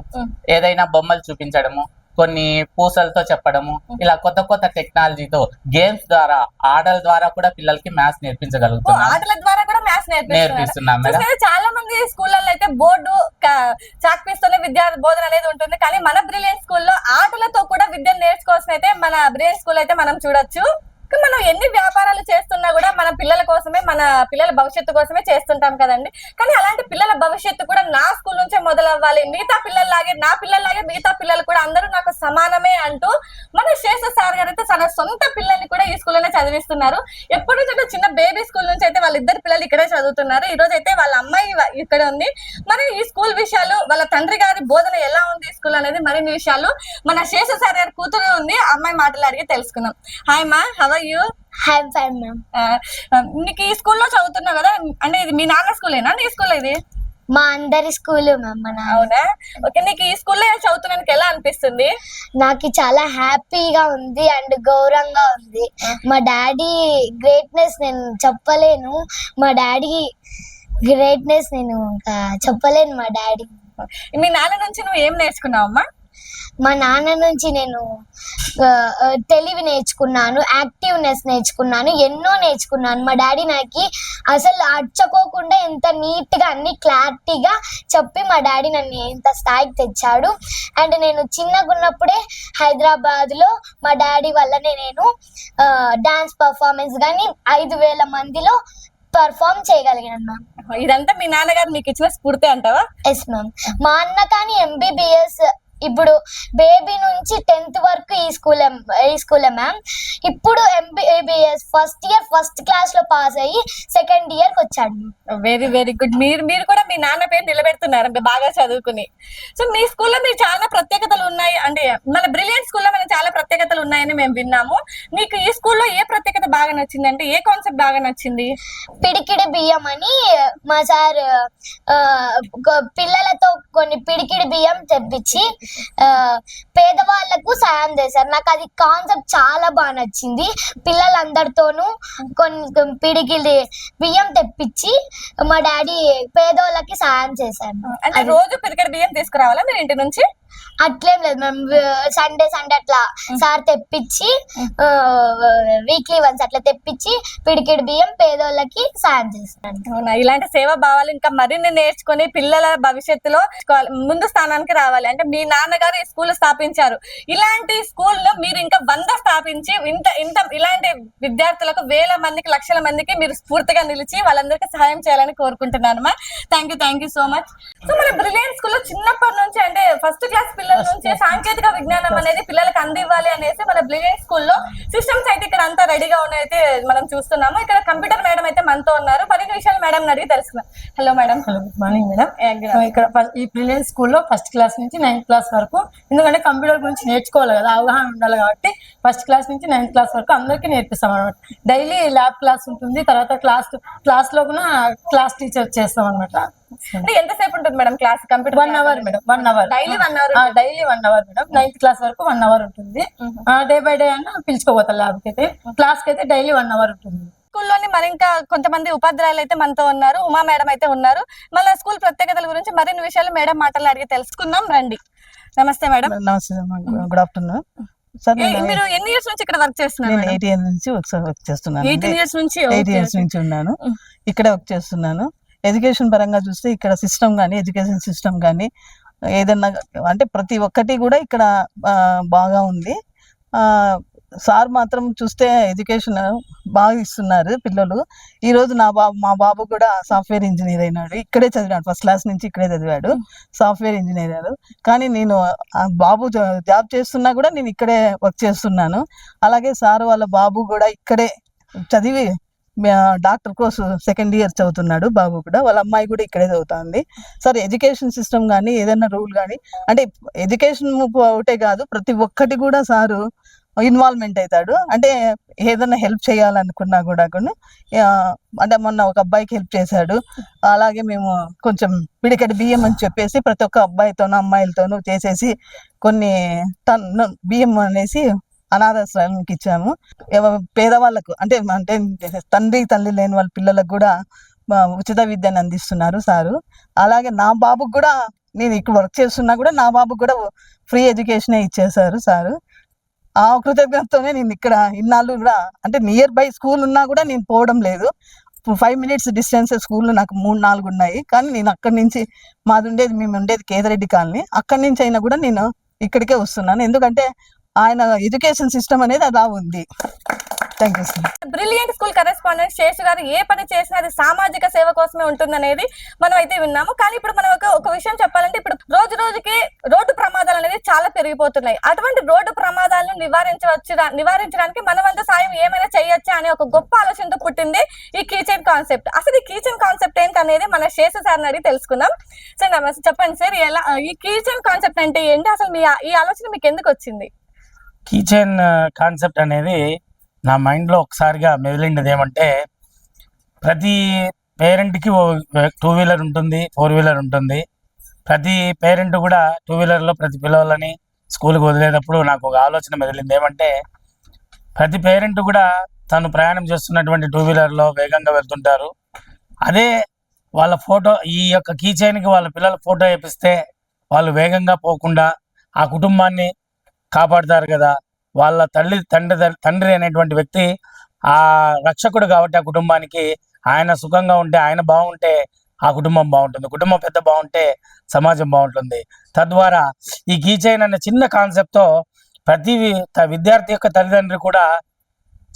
ఏదైనా బొమ్మలు చూపించడము, కొన్ని పూసలతో చెప్పడము, ఇలా కొత్త కొత్త టెక్నాలజీతో గేమ్స్ ద్వారా, ఆటల ద్వారా కూడా పిల్లలకి మ్యాథ్స్ నేర్పించగలుగుతున్నాం. ఆటల ద్వారా కూడా మ్యాథ్స్ నేర్పిస్తున్నాం మేడం. చాలా మంది స్కూళ్ళల్లో అయితే బోర్డు, చాక్ పీస్ తోనే విద్యా బోధన అనేది ఉంటుంది. కానీ మన బ్రిలియంట్ స్కూల్లో ఆటలతో కూడా విద్యను నేర్చుకోవాల్సిన అయితే మన బ్రిలియంట్ స్కూల్ అయితే మనం చూడొచ్చు. మనం ఎన్ని వ్యాపారాలు చేస్తున్నా కూడా మన పిల్లల కోసమే, మన పిల్లల భవిష్యత్తు కోసమే చేస్తుంటాం కదండి. కానీ అలాంటి పిల్లల భవిష్యత్తు కూడా నా స్కూల్ నుంచే మొదలవ్వాలి, మిగతా పిల్లల్లాగే నా పిల్లల్లాగే మిగతా పిల్లలు కూడా అందరూ నాకు సమానమే అంటూ మన శేష సార్ గారు అయితే తన సొంత పిల్లల్ని కూడా ఈ స్కూల్లోనే చదివిస్తున్నారు. ఎప్పటి నుంచి చిన్న బేబీ స్కూల్ నుంచి అయితే వాళ్ళిద్దరు పిల్లలు ఇక్కడే చదువుతున్నారు. ఈ రోజు అయితే వాళ్ళ అమ్మాయి ఇక్కడ ఉంది. మరి ఈ స్కూల్ విషయాలు, వాళ్ళ తండ్రి గారి బోధన ఎలా ఉంది ఈ స్కూల్ అనేది మరిన్ని విషయాలు మన శేష సార్ గారి కూతురు ఉంది, అమ్మాయి మాటలు అడిగి తెలుసుకుందాం. హాయ్ మా, how are you? I'm fine, ma'am. నీకు ఈ స్కూల్లో చదువుతున్నావు కదా, అంటే ఇది మీ నాన్న స్కూలేనా? నీ స్కూల్ ఇది? మా అందరి స్కూల్ మ్యామ్. అవునా? ఓకే, నీకు ఈ స్కూల్లో చదువుతున్నానికి ఎలా అనిపిస్తుంది? నాకు చాలా హ్యాపీగా ఉంది అండ్ గౌరవంగా ఉంది. మా డాడీ గ్రేట్నెస్ నేను చెప్పలేను. మా డాడీ గ్రేట్నెస్ నేను ఇంకా చెప్పలేను. మా డాడీ, మీ నాన్న నుంచి నువ్వు ఏం నేర్చుకున్నావు అమ్మా? మా నాన్న నుంచి నేను తెలివి నేర్చుకున్నాను, యాక్టివ్నెస్ నేర్చుకున్నాను, ఎన్నో నేర్చుకున్నాను. మా డాడీ నాకు అసలు అర్చకోకుండా ఎంత నీట్గా అన్ని క్లారిటీగా చెప్పి మా డాడీ నన్ను ఇంత స్థాయికి తెచ్చాడు. అండ్ నేను చిన్నగా ఉన్నప్పుడే హైదరాబాద్లో మా డాడీ వల్లనే నేను డాన్స్ పర్ఫార్మెన్స్ కానీ 5,000 మందిలో పర్ఫామ్ చేయగలిగాను మ్యామ్. ఇదంతా మీ నాన్నగారు మీకు ఇచ్చిన స్ఫూర్తి అంటావా? Yes ma'am. మా అన్న కానీ MBBS ఇప్పుడు బేబీ నుంచి 10th వరకు ఈ స్కూలే మ్యామ్. ఇప్పుడు MBBS first year first class లో పాస్ అయ్యి సెకండ్ ఇయర్ కి వచ్చాడు. Very very good. మీరు కూడా మీ నాన్న పేరు నిలబెడుతున్నారు బాగా చదువుకుని. సో మీ స్కూల్లో మీరు చాలా ప్రత్యేకతలు ఉన్నాయి, అంటే మన బ్రిలియంట్ స్కూల్లో మనకి చాలా ప్రత్యేకతలు ఉన్నాయని మేము విన్నాము. మీకు ఈ స్కూల్లో ఏ ప్రత్యేకత బాగా నచ్చింది, అంటే ఏ కాన్సెప్ట్ బాగా నచ్చింది? పిడికిడి బియ్యం అని మా సార్ పిల్లలతో కొన్ని పిడికిడి బియ్యం తెప్పించి పేదవాళ్లకు సాయం చేశారు. నాకు అది కాన్సెప్ట్ చాలా బాగా నచ్చింది. పిల్లలందరితోనూ కొన్ని పిడికిడి బియ్యం తెప్పించి మా డాడీ పేదోళ్ళకి సాయం చేశారు. అంటే రోజు పిడికిడి బియ్యం తీసుకురావాలా మీరు ఇంటి నుంచి? అట్లేం లేదు మేము సండే అట్లా సార్ తెప్పించి వీక్లీ వన్స్ అట్లా తెప్పించి పిడికిడి బియ్యం పేదోళ్ళకి సాయం చేస్తాను. అవునా? ఇలాంటి సేవా భావాలు ఇంకా మరిన్ని నేర్చుకుని పిల్లల భవిష్యత్తులో ముందు స్థానానికి రావాలి. అంటే మీ నాన్నగారు ఈ స్కూల్ స్థాపించారు, ఇలాంటి స్కూల్ ను మీరు ఇంకా 100 స్థాపించి ఇంత ఇలాంటి విద్యార్థులకు 1000 మందికి, లక్షల మందికి మీరు స్ఫూర్తిగా నిలిచి వాళ్ళందరికీ సహాయం చేయాలని కోరుకుంటున్నాను. Thank you so much. So మన బ్రిలియంట్ స్కూల్లో చిన్నప్పటి నుంచి, అంటే ఫస్ట్ క్లాస్ పిల్లల నుంచి సాంకేతిక విజ్ఞానం అనేది పిల్లలకు అందివ్వాలి అనేసి మన బ్రిలియంట్ స్కూల్లో సిస్టమ్స్ అయితే ఇక్కడ అంతా రెడీగా ఉన్నాయితే మనం చూస్తున్నాము. ఇక్కడ కంప్యూటర్ మేడం అయితే మనతో ఉన్నారు. 10 నిమిషాలు మేడం అడిగి తెలుసుకున్నాం. Hello madam. Good morning madam. ఇక్కడ ఈ బ్రిలియంట్ స్కూల్లో ఫస్ట్ క్లాస్ నుంచి 9th క్లాస్ వరకు, ఎందుకంటే కంప్యూటర్ గురించి నేర్చుకోవాలి కదా, అవగాహన ఉండాలి కాబట్టి ఫస్ట్ క్లాస్ నుంచి 9th క్లాస్ వరకు అందరికీ నేర్పిస్తాం అనమాట. డైలీ ల్యాబ్ క్లాస్ ఉంటుంది, తర్వాత క్లాస్ లో కూడా క్లాస్ టీచర్ చేస్తాం అనమాట. అంటే ఎంతసేపు ఉంటుంది madam class? Computer 1 hour madam. 1 hour daily 1 hour daily 1 hour madam. 9th class వరకు 1 అవర్ ఉంటుంది. డే బై డే అన్న పిలుచుకోపోతాం ల్యాబ్ కి అయితే. క్లాస్ కి అయితే డైలీ 1 అవర్ ఉంటుంది. స్కూల్లోని మరి ఇంకా కొంతమంది ఉపాధ్యాయులు అయితే మనతో ఉన్నారు. ఉమా మేడం అయితే ఉన్నారు. మళ్ళీ స్కూల్ ప్రత్యేకతల గురించి మరిన్ని విషయాలు మేడం మాటలు అడిగి తెలుసుకుందాం రండి. నమస్తే మేడం. నమస్తే, గుడ్ ఆఫ్టర్నూన్ సార్. మీరు ఎన్ని ఇయర్స్ నుంచి ఇక్కడ వర్క్ చేస్తున్నారు? 8 years నుంచి వర్క్ చేస్తున్నాను. 18 years నుంచి 8 years నుంచి ఉన్నాను, ఇక్కడే వర్క్ చేస్తున్నాను. ఎడ్యుకేషన్ పరంగా చూస్తే ఇక్కడ సిస్టమ్ కానీ, ఎడ్యుకేషన్ సిస్టమ్ కానీ ఏదన్నా అంటే ప్రతి ఒక్కటి కూడా ఇక్కడ బాగా ఉంది. సార్ మాత్రం చూస్తే ఎడ్యుకేషన్ బాగా ఇస్తున్నారు పిల్లలు. ఈరోజు మా బాబు కూడా సాఫ్ట్వేర్ ఇంజనీర్ అయినాడు. ఇక్కడే చదివాడు, ఫస్ట్ క్లాస్ నుంచి ఇక్కడే చదివాడు, సాఫ్ట్వేర్ ఇంజనీర్. కానీ నేను బాబు జాబ్ చేస్తున్నా కూడా నేను ఇక్కడే వర్క్ చేస్తున్నాను. అలాగే సార్ వాళ్ళ బాబు కూడా ఇక్కడే చదివి డాక్టర్ కోర్సు సెకండ్ ఇయర్ చదువుతున్నాడు బాబు కూడా. వాళ్ళ అమ్మాయి కూడా ఇక్కడే చదువుతుంది. సార్ ఎడ్యుకేషన్ సిస్టమ్ కానీ ఏదైనా రూల్ కానీ, అంటే ఎడ్యుకేషన్ ఒకటే కాదు, ప్రతి ఒక్కటి కూడా సారు ఇన్వాల్వ్మెంట్ అవుతాడు. అంటే ఏదైనా హెల్ప్ చేయాలనుకున్నా కూడా అంటే మొన్న ఒక అబ్బాయికి హెల్ప్ చేశాడు. అలాగే మేము కొంచెం పిడికెడు బియ్యం అని చెప్పేసి ప్రతి ఒక్క అబ్బాయితోనూ అమ్మాయిలతోనూ చేసేసి కొన్ని బియ్యం అనేసి అనాథాశ్రయానికి ఇచ్చాము. పేదవాళ్ళకు అంటే తండ్రి తల్లి లేని వాళ్ళ పిల్లలకు కూడా ఉచిత విద్యను అందిస్తున్నారు సారు. అలాగే నా బాబుకు కూడా, నేను ఇక్కడ వర్క్ చేస్తున్నా కూడా నా బాబుకు కూడా ఫ్రీ ఎడ్యుకేషనే ఇచ్చేసారు సారు. ఆ కృతజ్ఞతతోనే నేను ఇక్కడ ఇన్నాళ్ళు కూడా, అంటే నియర్ బై స్కూల్ ఉన్నా కూడా నేను పోవడం లేదు. 5 minutes డిస్టెన్స్ స్కూల్ నాకు 3-4 ఉన్నాయి. కానీ నేను అక్కడి నుంచి మేము ఉండేది కేదరెడ్డి కాలనీ, అక్కడి నుంచి అయినా కూడా నేను ఇక్కడికే వస్తున్నాను. ఎందుకంటే ఆయన ఎడ్యుకేషన్ సిస్టమ్ అనేది అలా ఉంది. Thank you sir. Brilliant school correspondent Seshu గారు ఏ పని చేసినా అది సామాజిక సేవ కోసమే ఉంటుందనేది మనం అయితే విన్నాము. కానీ ఇప్పుడు మనం ఒక విషయం చెప్పాలంటే, ఇప్పుడు రోజు రోజుకి రోడ్డు ప్రమాదాలు అనేది చాలా పెరిగిపోతున్నాయి. అటువంటి రోడ్డు ప్రమాదాలను నివారించడానికి మన వంతు సాయం ఏమైనా చేయొచ్చా అనే ఒక గొప్ప ఆలోచనతో పుట్టింది ఈ కీచెన్ కాన్సెప్ట్. అసలు ఈ కీచెన్ కాన్సెప్ట్ ఏంటనేది మన శేషు సార్ని అడిగి తెలుసుకుందాం. సార్ నమస్తే, చెప్పండి సార్, ఎలా ఈ కీచెన్ కాన్సెప్ట్ అంటే ఏంటి, అసలు ఈ ఆలోచన మీకు ఎందుకు వచ్చింది? కీచెన్ కాన్సెప్ట్ అనేది నా మైండ్లో ఒకసారిగా మెదిలిండేది ఏమంటే, ప్రతి పేరెంట్కి 2 వీలర్ ఉంటుంది, 4 వీలర్ ఉంటుంది. ప్రతి పేరెంట్ కూడా 2 వీలర్లో ప్రతి పిల్లలని స్కూల్కి వదిలేటప్పుడు నాకు ఒక ఆలోచన మెదిలింది. ఏమంటే, ప్రతి పేరెంట్ కూడా తను ప్రయాణం చేస్తున్నటువంటి 2 వీలర్లో వేగంగా వెళ్తుంటారు. అదే వాళ్ళ ఫోటో, ఈ యొక్క కీచైన్కి వాళ్ళ పిల్లల ఫోటో వేపిస్తే వాళ్ళు వేగంగా పోకుండా ఆ కుటుంబాన్ని కాపాడుతారు కదా. వాళ్ళ తండ్రి అనేటువంటి వ్యక్తి ఆ రక్షకుడు కాబట్టి ఆ కుటుంబానికి, ఆయన సుఖంగా ఉంటే, ఆయన బాగుంటే ఆ కుటుంబం బాగుంటుంది, కుటుంబం పెద్ద బాగుంటే సమాజం బాగుంటుంది. తద్వారా ఈ కీచైన్ అనే చిన్న కాన్సెప్ట్తో ప్రతి విద్యార్థి యొక్క తల్లిదండ్రులు కూడా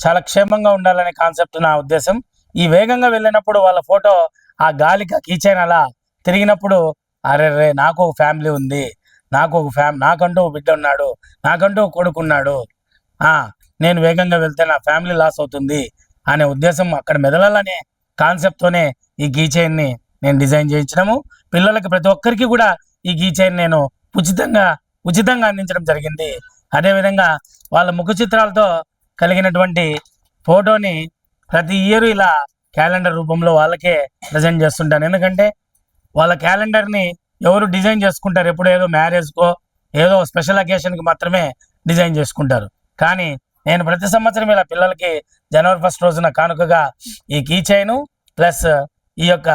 చాలా క్షేమంగా ఉండాలనే కాన్సెప్ట్ నా ఉద్దేశం. ఈ వేగంగా వెళ్ళినప్పుడు వాళ్ళ ఫోటో ఆ గాలికి ఆ కీచైన్ అలా తిరిగినప్పుడు, అరే నాకు ఒక ఫ్యామిలీ ఉంది, నాకంటూ ఒక బిడ్డ ఉన్నాడు, నాకంటూ ఒక కొడుకున్నాడు, నేను వేగంగా వెళ్తే నా ఫ్యామిలీ లాస్ అవుతుంది అనే ఉద్దేశం అక్కడ మెదలాలనే కాన్సెప్ట్తోనే ఈ కీచైన్ని నేను డిజైన్ చేయించడము. పిల్లలకి ప్రతి ఒక్కరికి కూడా ఈ కీచైన్ నేను ఉచితంగా అందించడం జరిగింది. అదేవిధంగా వాళ్ళ ముఖ చిత్రాలతో కలిగినటువంటి ఫోటోని ప్రతి ఇయర్ ఇలా క్యాలెండర్ రూపంలో వాళ్ళకే ప్రజెంట్ చేస్తుంటాను. ఎందుకంటే వాళ్ళ క్యాలెండర్ని ఎవరు డిజైన్ చేసుకుంటారు, ఎప్పుడు ఏదో మ్యారేజ్కో ఏదో స్పెషల్ అకేషన్కి మాత్రమే డిజైన్ చేసుకుంటారు. కానీ నేను ప్రతి సంవత్సరం ఇలా పిల్లలకి జనవరి 1 రోజున కానుకగా ఈ కీచైన్ ప్లస్ ఈ యొక్క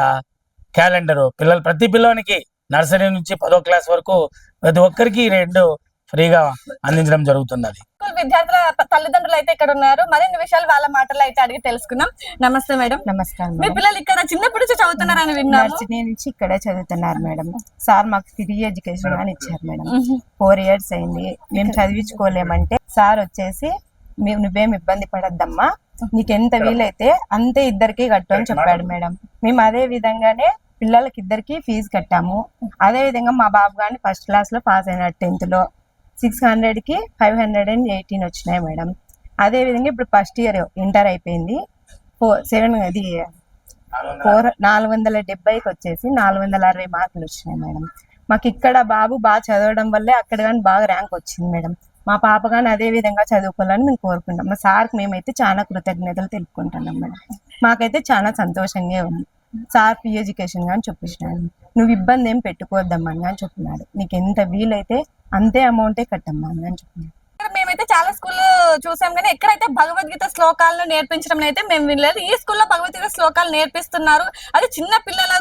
క్యాలెండరు ప్రతి పిల్లవానికి నర్సరీ నుంచి 10వ క్లాస్ వరకు ప్రతి ఒక్కరికి 2 ఫ్రీగా అందించడం జరుగుతున్నది. స్కూల్ విద్యార్థుల తల్లిదండ్రులు అయితే ఇక్కడ ఉన్నారు. మరిన్ని విషయాలు వాళ్ళ మాటల్లో అయితే అడిగి తెలుసుకుందాం. నమస్తే మేడం. నమస్కారం. మీ పిల్లలు ఇక్కడ చిన్నప్పటి నుంచి చదువుతున్నారని విన్నాను. నర్సరీ నుంచి ఇక్కడే చదువుతున్నారు మేడం. సార్ మాకు ఫ్రీ ఎడ్యుకేషన్ అని ఇచ్చారు మేడం. 4 years అయింది. మేము చదివించుకోలేమంటే సార్ వచ్చేసి, నువ్వేం ఇబ్బంది పడద్దమ్మా, నీకు ఎంత వీలైతే అంతే ఇద్దరికి కట్టు అని చెప్పాడు మేడం. మేము అదే విధంగానే పిల్లలకి ఇద్దరికి ఫీజు కట్టాము. అదే విధంగా మా బాబు గారిని 1st class లో పాస్ అయినాడు. 10th లో 600కి 518 వచ్చినాయి మేడం. అదే విధంగా ఇప్పుడు 1st year ఇంటర్ అయిపోయింది. 470కి వచ్చేసి 460 మార్కులు వచ్చినాయి మేడం. మాకు ఇక్కడ బాబు బాగా చదవడం వల్లే అక్కడ కానీ బాగా ర్యాంక్ వచ్చింది మేడం. మా పాప కానీ అదే విధంగా చదువుకోవాలని మేము కోరుకుంటాం. మా సార్కి మేమైతే చాలా కృతజ్ఞతలు తెలుపుకుంటున్నాం మేడం. మాకైతే చాలా సంతోషంగా ఉంది. సార్ ఫ్రీ ఎడ్యుకేషన్ కానీ చూపించినాడు. నువ్వు ఇబ్బంది ఏం పెట్టుకోవద్దమ్మా అని చెప్పినాడు. నీకు ఎంత వీలైతే అంతే అమౌంటే కట్టమ్మా అని చెప్పినాడు. మేమైతే చాలా స్కూల్లో చూసాం, కానీ ఎక్కడైతే భగవద్గీత శ్లోకాలను నేర్పించడం అయితే మేము వినలేదు. ఈ స్కూల్లో భగవద్గీత శ్లోకాలు నేర్పిస్తున్నారు. అది చిన్న పిల్లల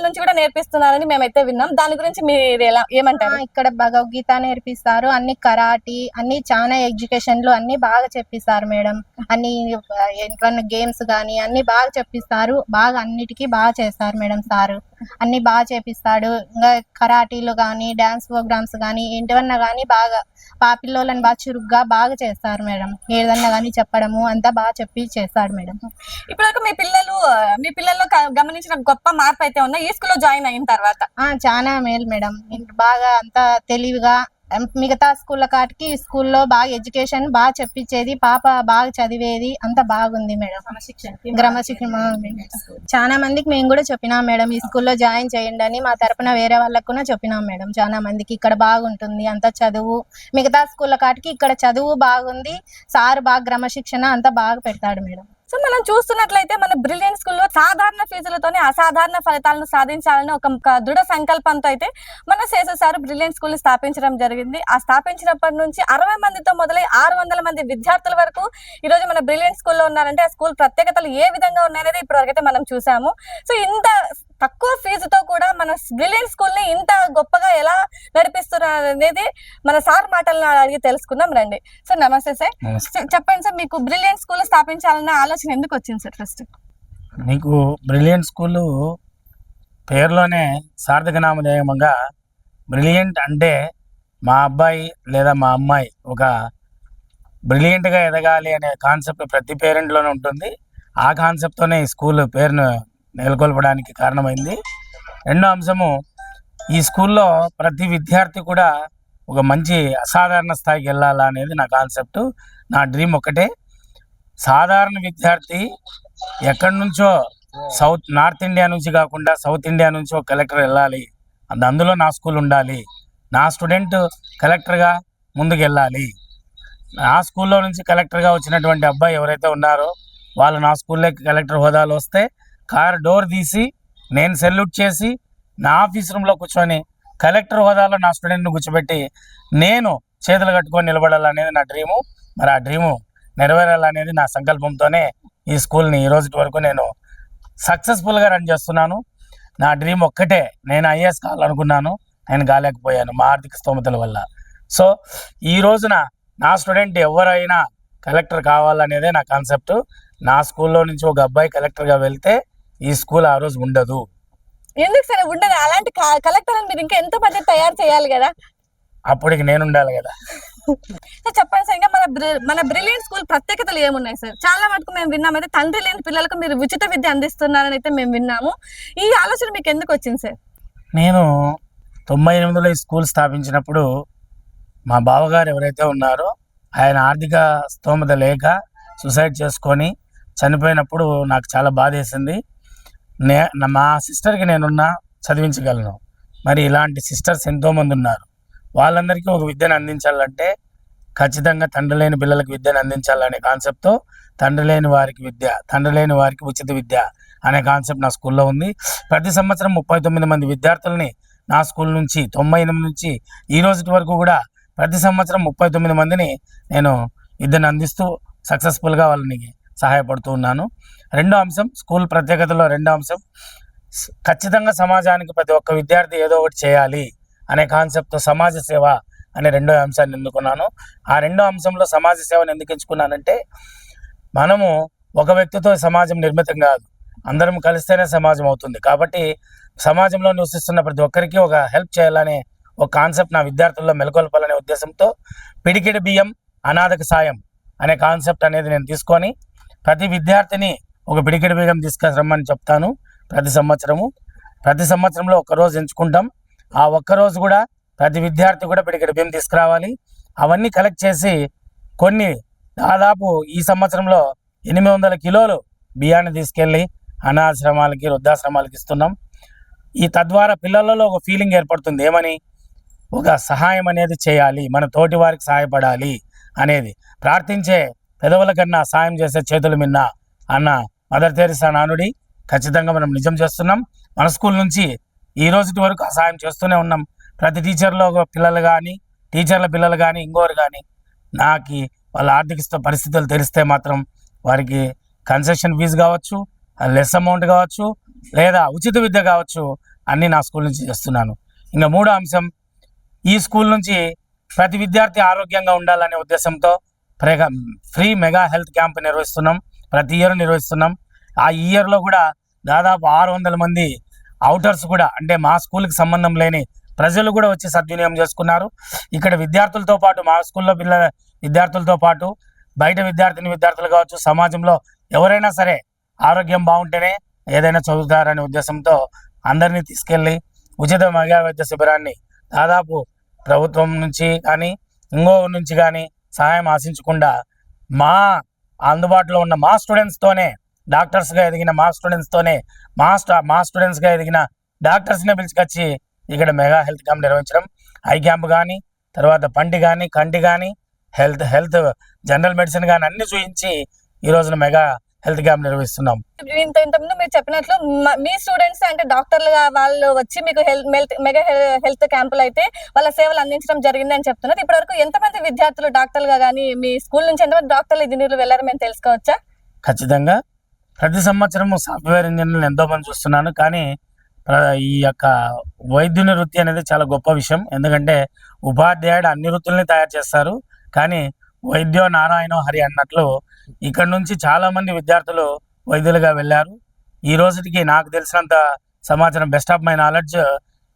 నుంచి కూడా నేర్పిస్తున్నారని మేమైతే విన్నాం. దాని గురించి మీరు ఏమంటారు? ఇక్కడ భగవద్గీత నేర్పిస్తారు, అన్ని కరాటీ, అన్ని చాలా ఎడ్యుకేషన్లు అన్ని బాగా చెప్పిస్తారు మేడం. అన్ని గేమ్స్ కానీ అన్ని బాగా చెప్పిస్తారు. బాగా అన్నిటికీ బాగా చేస్తారు మేడం. సారు అన్ని బాగా చేపిస్తాడు. ఇంకా కరాటీలు కానీ డాన్స్ ప్రోగ్రామ్స్ కానీ ఏంటివన్నా కానీ బాగా పిల్లోళ్ళని ఎడ్యుకేషన్ బాగా చురుగ్గా బాగా చేస్తారు మేడం. ఏదన్నా కానీ చెప్పడము అంతా బాగా చెప్పి చేస్తాడు మేడం. ఇప్పుడు మీ పిల్లల్లో గమనించిన గొప్ప మార్పు అయితే ఉందా ఈ స్కూల్లో జాయిన్ అయిన తర్వాత? చాలా మేలు మేడం. బాగా అంతా తెలివిగా మిగతా స్కూళ్ళ కాటికి ఈ స్కూల్లో బాగా ఎడ్యుకేషన్ బాగా చెప్పించేది, పాప బాగా చదివేది, అంతా బాగుంది మేడం. క్రమశిక్షణ చాలా మందికి మేము కూడా చెప్పినాం మేడం ఈ స్కూల్లో జాయిన్ చేయండి అని. మా తరపున వేరే వాళ్ళకు కూడా చెప్పినాం మేడం. చాలా మందికి ఇక్కడ బాగుంటుంది, అంతా చదువు మిగతా స్కూళ్ళ కాటికి ఇక్కడ చదువు బాగుంది, సార్ బాగా క్రమశిక్షణ అంతా బాగా పెడతాడు మేడం. సో మనం చూస్తున్నట్లయితే మన బ్రిలియంట్ స్కూల్లో సాధారణ ఫీజులతోనే అసాధారణ ఫలితాలను సాధించాలని ఒక దృఢ సంకల్పంతో అయితే మన శేషు సార్ బ్రిలియంట్ స్కూల్ స్థాపించడం జరిగింది. ఆ స్థాపించినప్పటి నుంచి 60 మందితో మొదలై 600 మంది విద్యార్థుల వరకు ఈ రోజు మన బ్రిలియంట్ స్కూల్లో ఉన్నారంటే ఆ స్కూల్ ప్రత్యేకతలు ఏ విధంగా ఉన్నాయనేది ఇప్పటివరకైతే మనం చూసాము. సో ఇంత తక్కువ ఫీజుతో కూడా మన బ్రిలియంట్ స్కూల్ ని ఇంత గొప్పగా ఎలా నడిపిస్తున్నారు అనేది మన సార్ మాటలను అడిగి తెలుసుకుందాం రండి. సార్ నమస్తే సార్. చెప్పండి సార్, మీకు బ్రిలియంట్ స్కూల్ స్థాపించాలన్న ఆలోచన ఎందుకు వచ్చింది సార్? ఫస్ట్ మీకు బ్రిలియంట్ స్కూలు పేరులోనే సార్థక నామధేయంగా బ్రిలియంట్ అంటే మా అబ్బాయి లేదా మా అమ్మాయి ఒక బ్రిలియంట్గా ఎదగాలి అనే కాన్సెప్ట్ ప్రతి పేరెంట్లోనే ఉంటుంది. ఆ కాన్సెప్ట్తోనే ఈ స్కూల్ పేరును నెలకొల్పడానికి కారణమైంది. రెండో అంశము, ఈ స్కూల్లో ప్రతి విద్యార్థి కూడా ఒక మంచి అసాధారణ స్థాయికి వెళ్ళాలా అనేది నా కాన్సెప్ట్. నా డ్రీమ్ ఒకటే, సాధారణ విద్యార్థి ఎక్కడి నుంచో నార్త్ ఇండియా నుంచి కాకుండా సౌత్ ఇండియా నుంచి ఒక కలెక్టర్ వెళ్ళాలి, అందులో నా స్కూల్ ఉండాలి, నా స్టూడెంట్ కలెక్టర్గా ముందుకు వెళ్ళాలి. నా స్కూల్లో నుంచి కలెక్టర్గా వచ్చినటువంటి అబ్బాయి ఎవరైతే ఉన్నారో వాళ్ళు నా స్కూల్లోకి కలెక్టర్ హోదాలో వస్తే కార్ డోర్ తీసి నేను సెల్యూట్ చేసి నా ఆఫీస్ రూమ్లో కూర్చొని కలెక్టర్ హోదాలో నా స్టూడెంట్ను కూర్చోబెట్టి నేను చేతులు కట్టుకొని నిలబడాలనేది నా డ్రీము. మరి ఆ డ్రీము నెరవేరాలనేది నా సంకల్పంతోనే ఈ స్కూల్ని ఈ రోజు వరకు నేను సక్సెస్ఫుల్గా రన్ చేస్తున్నాను. నా డ్రీమ్ ఒక్కటే, నేను ఐఏఎస్ కావాలనుకున్నాను, నేను కాలేకపోయాను మా ఆర్థిక స్తోమతల వల్ల. సో ఈ రోజున నా స్టూడెంట్ ఎవరైనా కలెక్టర్ కావాలనేదే నా కాన్సెప్ట్. నా స్కూల్లో నుంచి ఒక అబ్బాయి కలెక్టర్గా వెళ్తే ఈ స్కూల్ ఆ రోజు ఉండదు. ఎందుకు సరే ఉండదు? అలాంటి కలెక్టర్ మీరు ఇంకా ఎంతో మంది తయారు చేయాలి కదా, అప్పటికి నేను ఉండాలి కదా. సార్ చెప్పండి సార్, ఇంకా మన బ్రిలియంట్ స్కూల్ ప్రత్యేకతలు ఏమున్నాయి సార్? చాలా మటుకు మేము విన్నాము అయితే తండ్రి లేని పిల్లలకు మీరు ఉచిత విద్య అందిస్తున్నారని అయితే మేము విన్నాము. ఈ ఆలోచన మీకు ఎందుకు వచ్చింది సార్? నేను 98లో ఈ స్కూల్ స్థాపించినప్పుడు మా బావగారు ఎవరైతే ఉన్నారో ఆయన ఆర్థిక స్తోమత లేక సూసైడ్ చేసుకొని చనిపోయినప్పుడు నాకు చాలా బాధ వేసింది. మా సిస్టర్కి నేనున్నా చదివించగలను, మరి ఇలాంటి సిస్టర్స్ ఎంతోమంది ఉన్నారు, వాళ్ళందరికీ ఒక విద్యను అందించాలంటే ఖచ్చితంగా తండ్రి లేని పిల్లలకు విద్యను అందించాలనే కాన్సెప్ట్తో తండ్రి లేని వారికి విద్య, తండ్రి లేని వారికి ఉచిత విద్య అనే కాన్సెప్ట్ నా స్కూల్లో ఉంది. ప్రతి సంవత్సరం 39 మంది విద్యార్థుల్ని నా స్కూల్ నుంచి 98 నుంచి ఈ రోజు వరకు కూడా ప్రతి సంవత్సరం 39 మందిని నేను విద్యను అందిస్తూ సక్సెస్ఫుల్గా వాళ్ళని సహాయపడుతూ ఉన్నాను. రెండో అంశం, స్కూల్ ప్రత్యేకతలో రెండో అంశం, ఖచ్చితంగా సమాజానికి ప్రతి ఒక్క విద్యార్థి ఏదో ఒకటి చేయాలి అనే కాన్సెప్ట్తో సమాజ సేవ అనే రెండో అంశాన్ని ఎన్నుకున్నాను. ఆ రెండో అంశంలో సమాజ సేవను ఎందుకు ఎంచుకున్నానంటే, మనము ఒక వ్యక్తితో సమాజం నిర్మితం కాదు, అందరం కలిస్తేనే సమాజం అవుతుంది. కాబట్టి సమాజంలో నివసిస్తున్న ప్రతి ఒక్కరికి ఒక హెల్ప్ చేయాలనే ఒక కాన్సెప్ట్ నా విద్యార్థుల్లో మెలకొల్పాలనే ఉద్దేశంతో పిడికిడి బియ్యం అనాథకు సాయం అనే కాన్సెప్ట్ అనేది నేను తీసుకొని ప్రతి విద్యార్థిని ఒక పిడికిడి బియ్యం తీసుకురమ్మని చెప్తాను. ప్రతి సంవత్సరంలో ఒక్కరోజు ఎంచుకుంటాం. ఆ ఒక్కరోజు కూడా ప్రతి విద్యార్థి కూడా పిడికిడి బియ్యం తీసుకురావాలి. అవన్నీ కలెక్ట్ చేసి కొన్ని దాదాపు ఈ సంవత్సరంలో 800 కిలోలు బియ్యాన్ని తీసుకెళ్ళి అనాథాశ్రమాలకి వృద్ధాశ్రమాలకి ఇస్తున్నాం. ఈ తద్వారా పిల్లలలో ఒక ఫీలింగ్ ఏర్పడుతుంది, ఏమని, ఒక సహాయం అనేది చేయాలి, మన తోటి వారికి సహాయపడాలి అనేది. ప్రార్థించే పెదవుల కన్నా సాయం చేసే చేతులు మిన్న అన్న మదర్ తెరెసా నానుడి ఖచ్చితంగా మనం నిజం చేస్తున్నాం. మన స్కూల్ నుంచి ఈ రోజు వరకు ఆ సాయం చేస్తూనే ఉన్నాం. ప్రతి టీచర్ల పిల్లలు కానీ ఇంకోరు కానీ నాకు వాళ్ళ ఆర్థిక పరిస్థితులు తెలిస్తే మాత్రం వారికి కన్సెషన్ ఫీజు కావచ్చు, లెస్ అమౌంట్ కావచ్చు, లేదా ఉచిత విద్య కావచ్చు, అన్నీ నా స్కూల్ నుంచి చేస్తున్నాను. ఇంకా మూడో అంశం, ఈ స్కూల్ నుంచి ప్రతి విద్యార్థి ఆరోగ్యంగా ఉండాలనే ఉద్దేశంతో ఫ్రీ మెగా హెల్త్ క్యాంప్ నిర్వహిస్తున్నాం. ప్రతి ఇయర్ నిర్వహిస్తున్నాం. ఆ ఇయర్లో కూడా దాదాపు 600 మంది అవుటర్స్ కూడా, అంటే మా స్కూల్కి సంబంధం లేని ప్రజలు కూడా వచ్చి సద్వినియోగం చేసుకున్నారు. ఇక్కడ విద్యార్థులతో పాటు మా స్కూల్లో విద్యార్థులతో పాటు బయట విద్యార్థులు కావచ్చు, సమాజంలో ఎవరైనా సరే ఆరోగ్యం బాగుంటేనే ఏదైనా చదువుతారనే ఉద్దేశంతో అందరినీ తీసుకెళ్ళి ఉచిత మహిళా వైద్య శిబిరాన్ని దాదాపు ప్రభుత్వం నుంచి కానీ ఇంకో నుంచి కానీ సహాయం ఆశించకుండా మా అందుబాటులో ఉన్న మా స్టూడెంట్స్తోనే డాక్టర్స్గా ఎదిగిన మా స్టూడెంట్స్గా ఎదిగిన డాక్టర్స్నే పిలుచుకొచ్చి ఇక్కడ మెగా హెల్త్ క్యాంప్ నిర్వహించడం, ఐ క్యాంప్ కానీ, తర్వాత పంటి కానీ, కంటి కానీ, హెల్త్ జనరల్ మెడిసిన్ కానీ అన్ని చూపించి ఈ రోజున మెగా హెల్త్ క్యాంప్ నిర్వహిస్తున్నాం. ఇంతకుముందు మీరు చెప్పినట్లు మీ స్టూడెంట్స్ అంటే డాక్టర్లుగా వాళ్ళు వచ్చి మీకు మెగా హెల్త్ క్యాంపులు అయితే వాళ్ళ సేవలు అందించడం జరిగింది అని చెప్తున్నారు. ఇప్పటివరకు ఎంతమంది విద్యార్థులు డాక్టర్లుగా కానీ మీ స్కూల్ నుంచి ఎంతమంది డాక్టర్లు ఇంజనీర్లు వెళ్ళారు మేము తెలుసుకోవచ్చా? ఖచ్చితంగా ప్రతి సంవత్సరము సాఫ్ట్వేర్ ఇంజనీర్లు ఎంతో మంది చూస్తున్నాను. కానీ ఈ యొక్క వైద్యుని వృత్తి అనేది చాలా గొప్ప విషయం. ఎందుకంటే ఉపాధ్యాయుడు అన్ని వృత్తుల్ని తయారు చేస్తారు, కానీ వైద్యో నారాయణో హరి అన్నట్లు ఇక్కడ నుంచి చాలా మంది విద్యార్థులు వైద్యులుగా వెళ్ళారు. ఈ రోజుకి నాకు తెలిసినంత సమాచారం, బెస్ట్ ఆఫ్ మై నాలెడ్జ్,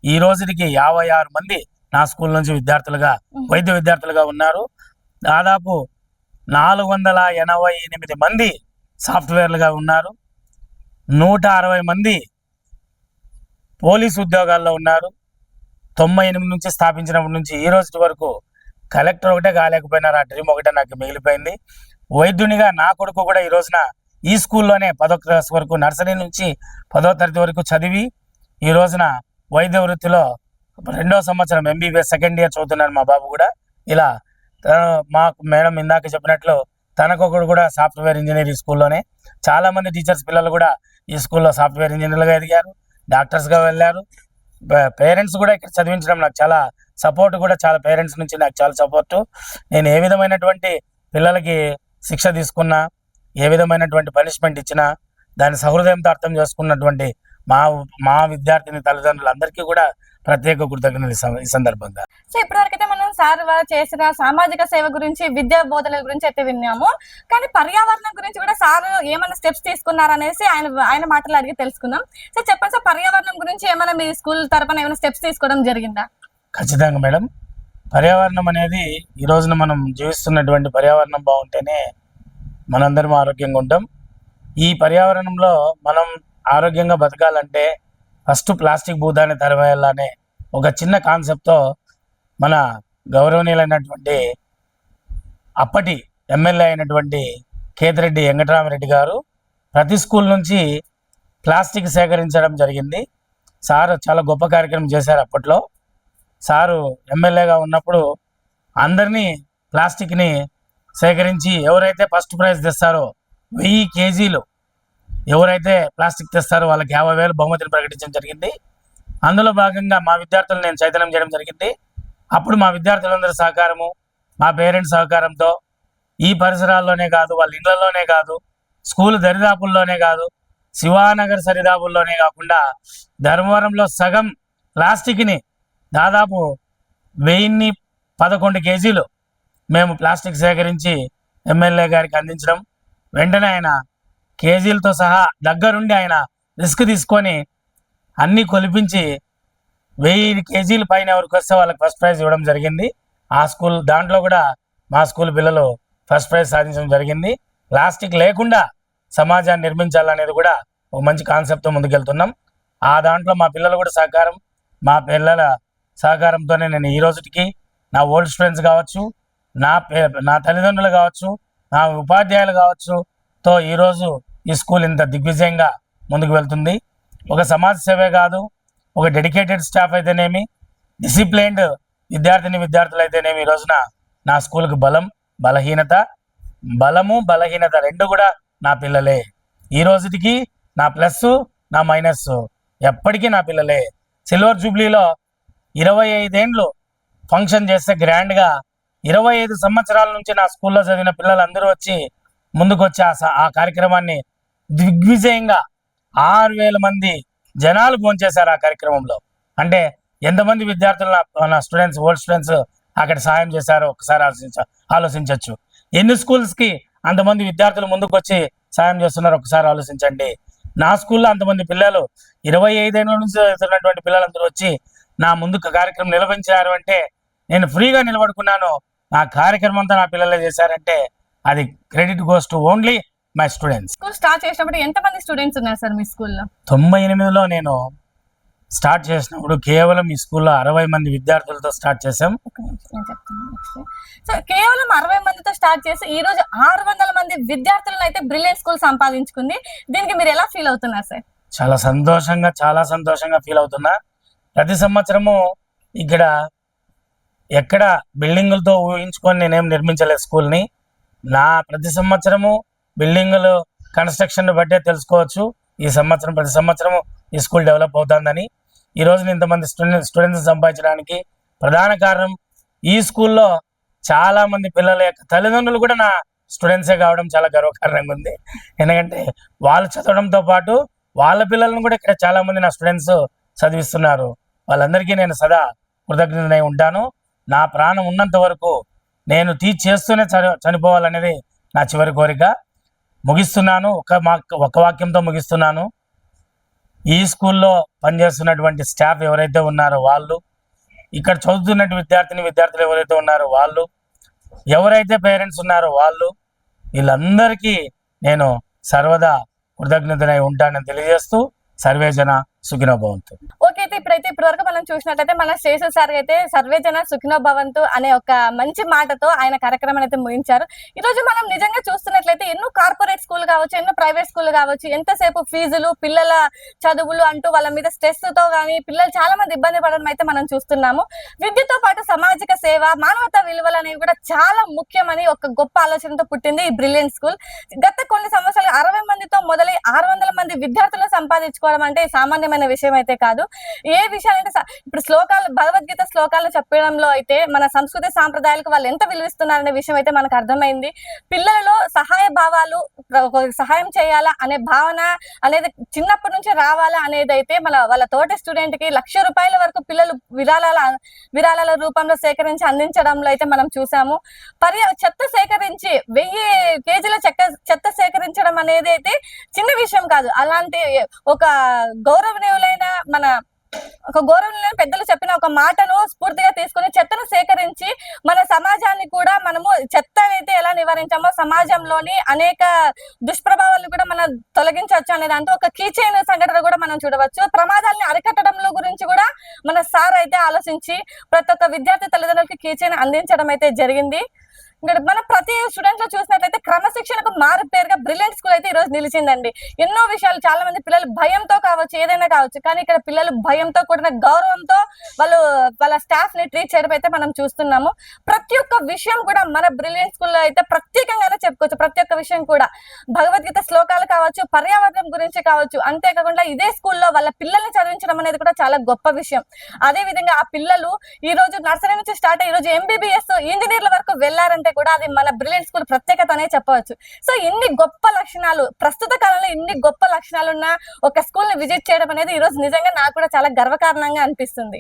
ఈ రోజుకి 56 మంది నా స్కూల్ నుంచి వైద్య విద్యార్థులుగా ఉన్నారు. దాదాపు 488 మంది సాఫ్ట్వేర్లుగా ఉన్నారు. 160 మంది పోలీసు ఉద్యోగాల్లో ఉన్నారు. 98 నుంచి స్థాపించినప్పటి నుంచి ఈ రోజు వరకు కలెక్టర్ ఒకటే కాలేకపోయినారు. ఆ డ్రీమ్ ఒకటే నాకు మిగిలిపోయింది. వైద్యునిగా నా కొడుకు కూడా ఈ రోజున ఈ స్కూల్లోనే 10వ క్లాస్ వరకు, నర్సరీ నుంచి 10వ తరగతి వరకు చదివి ఈ రోజున వైద్య వృత్తిలో 2వ సంవత్సరం MBBS సెకండ్ ఇయర్ చదువుతున్నారు మా బాబు కూడా. ఇలా మాకు మేడం ఇందాక చెప్పినట్లు తనకొకడు కూడా సాఫ్ట్వేర్ ఇంజనీర్ ఈ స్కూల్లోనే. చాలా మంది టీచర్స్ పిల్లలు కూడా ఈ స్కూల్లో సాఫ్ట్వేర్ ఇంజనీర్లుగా ఎదిగారు, డాక్టర్స్గా వెళ్ళారు. పేరెంట్స్ కూడా ఇక్కడ చదివించడం నాకు చాలా సపోర్ట్, కూడా చాలా పేరెంట్స్ నుంచి నాకు చాలా సపోర్టు. నేను ఏ విధమైనటువంటి పిల్లలకి శిక్ష తీసుకున్నా, ఏ విధమైనటువంటి పనిష్మెంట్ ఇచ్చినా దాని సహృదయంతో అర్థం చేసుకున్నటువంటి మా విద్యార్థిని తల్లిదండ్రులందరికీ కూడా ప్రత్యేక కృతజ్ఞతలు ఈ సందర్భంగా. సో ఇప్పటివరకైతే మనం సార్ చేసిన సామాజిక సేవ గురించి, విద్యా బోధనల గురించి అయితే విన్నాము. కానీ పర్యావరణం గురించి కూడా సార్ ఏమైనా స్టెప్స్ తీసుకున్నారనేసి ఆయన మాటలు అడిగి తెలుసుకుందాం. సో చెప్పండి సార్, పర్యావరణం గురించి ఏమైనా మీ స్కూల్ తరపున ఏమైనా స్టెప్స్ తీసుకోవడం జరిగిందా? ఖచ్చితంగా మేడం. పర్యావరణం అనేది ఈ రోజున మనం జీవిస్తున్నటువంటి పర్యావరణం బాగుంటేనే మనందరం ఆరోగ్యంగా ఉంటాం. ఈ పర్యావరణంలో మనం ఆరోగ్యంగా బతకాలంటే ఫస్ట్ ప్లాస్టిక్ భూతాన్ని తరిమేయాలనే ఒక చిన్న కాన్సెప్ట్తో మన గౌరవనీయులైనటువంటి అప్పటి ఎమ్మెల్యే అయినటువంటి కేతిరెడ్డి వెంకటరామరెడ్డి గారు ప్రతి స్కూల్ నుంచి ప్లాస్టిక్ సేకరించడం జరిగింది. సార్ చాలా గొప్ప కార్యక్రమం చేశారు. అప్పట్లో సారు ఎమ్మెల్యేగా ఉన్నప్పుడు అందరినీ ప్లాస్టిక్ని సేకరించి ఎవరైతే ఫస్ట్ ప్రైజ్ తెస్తారో 1000 కేజీలు ఎవరైతే ప్లాస్టిక్ తెస్తారో వాళ్ళకి 50,000 బహుమతిని ప్రకటించడం జరిగింది. అందులో భాగంగా మా విద్యార్థులు నేను చైతన్యం చేయడం జరిగింది. అప్పుడు మా విద్యార్థులందరి సహకారము, మా పేరెంట్స్ సహకారంతో ఈ పరిసరాల్లోనే కాదు, వాళ్ళ ఇళ్లలోనే కాదు, స్కూల్ దరిదాపుల్లోనే కాదు, శివానగర్ సరిదాపుల్లోనే కాకుండా ధర్మవరంలో సగం ప్లాస్టిక్ని దాదాపు 1011 కేజీలు మేము ప్లాస్టిక్ సేకరించి ఎమ్మెల్యే గారికి అందించడం, వెంటనే ఆయన కేజీలతో సహా దగ్గరుండి ఆయన రిస్క్ తీసుకొని అన్నీ కొలిపించి 1000 కేజీల పైన ఎవరికి వస్తే వాళ్ళకి ఫస్ట్ ప్రైజ్ ఇవ్వడం జరిగింది. ఆ స్కూల్ దాంట్లో కూడా మా స్కూల్ పిల్లలు ఫస్ట్ ప్రైజ్ సాధించడం జరిగింది. ప్లాస్టిక్ లేకుండా సమాజాన్ని నిర్మించాలనేది కూడా ఒక మంచి కాన్సెప్ట్తో ముందుకెళ్తున్నాం. ఆ దాంట్లో మా పిల్లలు కూడా సహకారం, మా పిల్లల సహకారంతోనే నేను ఈ రోజుకి నా ఓల్డ్ స్టూడెంట్స్ కావచ్చు, నా తల్లిదండ్రులు కావచ్చు, నా ఉపాధ్యాయులు కావచ్చు తో ఈరోజు ఈ స్కూల్ ఇంత దిగ్విజయంగా ముందుకు వెళ్తుంది. ఒక సమాజ సేవే కాదు, ఒక డెడికేటెడ్ స్టాఫ్ అయితేనేమి, డిసిప్లైన్డ్ విద్యార్థులు అయితేనేమి ఈ రోజున నా స్కూల్కి బలము బలహీనత రెండు కూడా నా పిల్లలే. ఈ రోజుకి నా ప్లస్ నా మైనస్ ఎప్పటికీ నా పిల్లలే. సిల్వర్ జూబ్లీలో 25 ఏండ్లు ఫంక్షన్ చేస్తే గ్రాండ్గా 25 సంవత్సరాల నుంచి నా స్కూల్లో చదివిన పిల్లలందరూ వచ్చి ముందుకు వచ్చి ఆ కార్యక్రమాన్ని దిగ్విజయంగా 6,000 మంది జనాలు భోంచేశారు ఆ కార్యక్రమంలో. అంటే ఎంతమంది విద్యార్థులు నా స్టూడెంట్స్, ఓల్డ్ స్టూడెంట్స్ అక్కడ సాయం చేశారో ఒకసారి ఆలోచించవచ్చు. ఎన్ని స్కూల్స్కి అంతమంది విద్యార్థులు ముందుకు వచ్చి సాయం చేస్తున్నారో ఒకసారి ఆలోచించండి. నా స్కూల్లో అంతమంది పిల్లలు 25 ఏళ్ళ నుంచి చదువుతున్నటువంటి పిల్లలందరూ వచ్చి నా ముందు కార్యక్రమం నిర్వహించారు అంటే నేను ఫ్రీగా నిలబడుకున్నాను, ఆ కార్యక్రమం అంతా నా పిల్లలే చేశారంటే అది credit goes to only my students. School start చేసినప్పుడు ఎంతమంది స్టూడెంట్స్ ఉన్నారు సార్ మీ స్కూల్లో? 98లో నేను స్టార్ట్ చేసినప్పుడు కేవలం ఈ స్కూల్లో 60 మంది విద్యార్థులతో స్టార్ట్ చేశాం. నేను చెప్తాను. సో కేవలం 60 మందితో స్టార్ట్ చేసి ఈ రోజు 600 మంది విద్యార్థులను అయితే బ్రిలియంట్ స్కూల్ సంపాదించుకుంది. దీనికి మీరు ఎలా ఫీల్ అవుతున్నారు సార్? చాలా సంతోషంగా ఫీల్ అవుతున్నా. ప్రతి సంవత్సరము ఇక్కడ ఎక్కడ బిల్డింగులతో ఊహించుకొని నేనేం నిర్మించలేదు స్కూల్ని. నా ప్రతి సంవత్సరము బిల్డింగులు కన్స్ట్రక్షన్ బట్టే తెలుసుకోవచ్చు ఈ సంవత్సరం ప్రతి సంవత్సరము ఈ స్కూల్ డెవలప్ అవుతుందని. ఈరోజు నేను ఇంతమంది స్టూడెంట్స్ సంపాదించడానికి ప్రధాన కారణం ఈ స్కూల్లో చాలా మంది పిల్లల యొక్క తల్లిదండ్రులు కూడా నా స్టూడెంట్సే కావడం చాలా గర్వకారణంగా ఉంది. ఎందుకంటే వాళ్ళు చదవడంతో పాటు వాళ్ళ పిల్లలను కూడా ఇక్కడ చాలా మంది నా స్టూడెంట్స్ చదివిస్తున్నారు. వాళ్ళందరికీ నేను సదా కృతజ్ఞతనై ఉంటాను. నా ప్రాణం ఉన్నంత వరకు నేను టీచ్ చేస్తూనే చనిపోవాలనేది నా చివరి కోరిక. ముగిస్తున్నాను, ఒక వాక్యంతో ముగిస్తున్నాను. ఈ స్కూల్లో పనిచేస్తున్నటువంటి స్టాఫ్ ఎవరైతే ఉన్నారో వాళ్ళు, ఇక్కడ చదువుతున్నటువంటి విద్యార్థులు ఎవరైతే ఉన్నారో వాళ్ళు, ఎవరైతే పేరెంట్స్ ఉన్నారో వాళ్ళు, వీళ్ళందరికీ నేను సర్వదా కృతజ్ఞతనై ఉంటానని తెలియజేస్తూ సర్వేజన సుఖినో భవంతు. ఓకే, అయితే ఇప్పటి వరకు మనం చూసినట్లయితే మన శేషు సార్ అయితే సర్వేజన సుఖినో భవంతు అనే ఒక మంచి మాటతో ఆయన కార్యక్రమాన్ని అయితే ముగించారు. ఈ రోజు మనం నిజంగా చూస్తున్నట్లయితే ఎన్నో కార్పొరేట్ స్కూల్ కావచ్చు, ఎన్నో ప్రైవేట్ స్కూల్ కావచ్చు, ఎంతసేపు ఫీజులు, పిల్లల చదువులు అంటూ వాళ్ళ మీద స్ట్రెస్ తో కానీ పిల్లలు చాలా మంది ఇబ్బంది పడడం అయితే మనం చూస్తున్నాము. విద్యతో పాటు సామాజిక సేవ, మానవతా విలువలు అనేవి కూడా చాలా ముఖ్యమని ఒక గొప్ప ఆలోచనతో పుట్టింది ఈ బ్రిలియంట్ స్కూల్. గత కొన్ని సంవత్సరాలు 60 మందితో మొదలై 600 మంది విద్యార్థులను సంపాదించుకోవడం అంటే సామాన్యమైన విషయం అయితే కాదు. ఏ విషయాలంటే ఇప్పుడు శ్లోకాలు, భగవద్గీత శ్లోకాలు చెప్పడంలో అయితే మన సంస్కృతి సాంప్రదాయాలకు వాళ్ళు ఎంత విలువిస్తున్నారనే విషయం అయితే మనకు అర్థమైంది. పిల్లలలో సహాయ భావాలు, సహాయం చేయాలా అనే భావన అనేది చిన్నప్పటి నుంచి రావాలా అనేది అయితే వాళ్ళ తోటి స్టూడెంట్ కి ₹1,00,000 వరకు పిల్లలు విరాళాల రూపంలో సేకరించి అందించడంలో అయితే మనం చూసాము. చెత్త సేకరించి 1000 కేజీల చెత్త సేకరించడం అనేది అయితే చిన్న విషయం కాదు. అలాంటి ఒక గౌరవనీయులైన పెద్దలు చెప్పిన ఒక మాటను స్ఫూర్తిగా తీసుకుని చెత్తను సేకరించి మన సమాజాన్ని కూడా మనము చెత్తని అయితే ఎలా నివారించామో సమాజంలోని అనేక దుష్ప్రభావాలను కూడా మనం తొలగించవచ్చు అనే దాంతో ఒక కీచైన సంఘటన కూడా మనం చూడవచ్చు. ప్రమాదాలని అరికట్టడంలో గురించి కూడా మన సార్ అయితే ఆలోచించి ప్రతి ఒక్క విద్యార్థి తల్లిదండ్రులకి కీచైన అందించడం అయితే జరిగింది. మన ప్రతి స్టూడెంట్ లో చూసినట్లయితే క్రమశిక్షణకు మారు పేరుగా బ్రిలియంట్ స్కూల్ అయితే ఈ రోజు నిలిచిందండి. ఎన్నో విషయాలు చాలా మంది పిల్లలు భయంతో కావచ్చు, ఏదైనా కావచ్చు, కానీ ఇక్కడ పిల్లలు భయంతో కూడిన గౌరవంతో వాళ్ళ స్టాఫ్ ని ట్రీట్ చేయడం అయితే మనం చూస్తున్నాము. ప్రతి ఒక్క విషయం కూడా మన బ్రిలియంట్ స్కూల్లో అయితే ప్రత్యేకంగానే చెప్పుకోవచ్చు. ప్రతి ఒక్క విషయం కూడా భగవద్గీత శ్లోకాలు కావచ్చు, పర్యావరణం గురించి కావచ్చు, అంతేకాకుండా ఇదే స్కూల్లో వాళ్ళ పిల్లల్ని చదివించడం అనేది కూడా చాలా గొప్ప విషయం. అదే విధంగా ఆ పిల్లలు ఈ రోజు నర్సరీ నుంచి స్టార్ట్ అయ్యి ఈ రోజు MBBS ఇంజనీర్ల వరకు వెళ్లారంటే కూడా అది మన బ్రిలియంట్ స్కూల్ ప్రత్యేకత అనే చెప్పవచ్చు. సో ఇన్ని గొప్ప లక్షణాలు, ప్రస్తుత కాలంలో ఇన్ని గొప్ప లక్షణాలు ఉన్న ఒక స్కూల్ ని విజిట్ చేయడం అనేది ఈ రోజు నిజంగా నాకు కూడా చాలా గర్వకారణంగా అనిపిస్తుంది.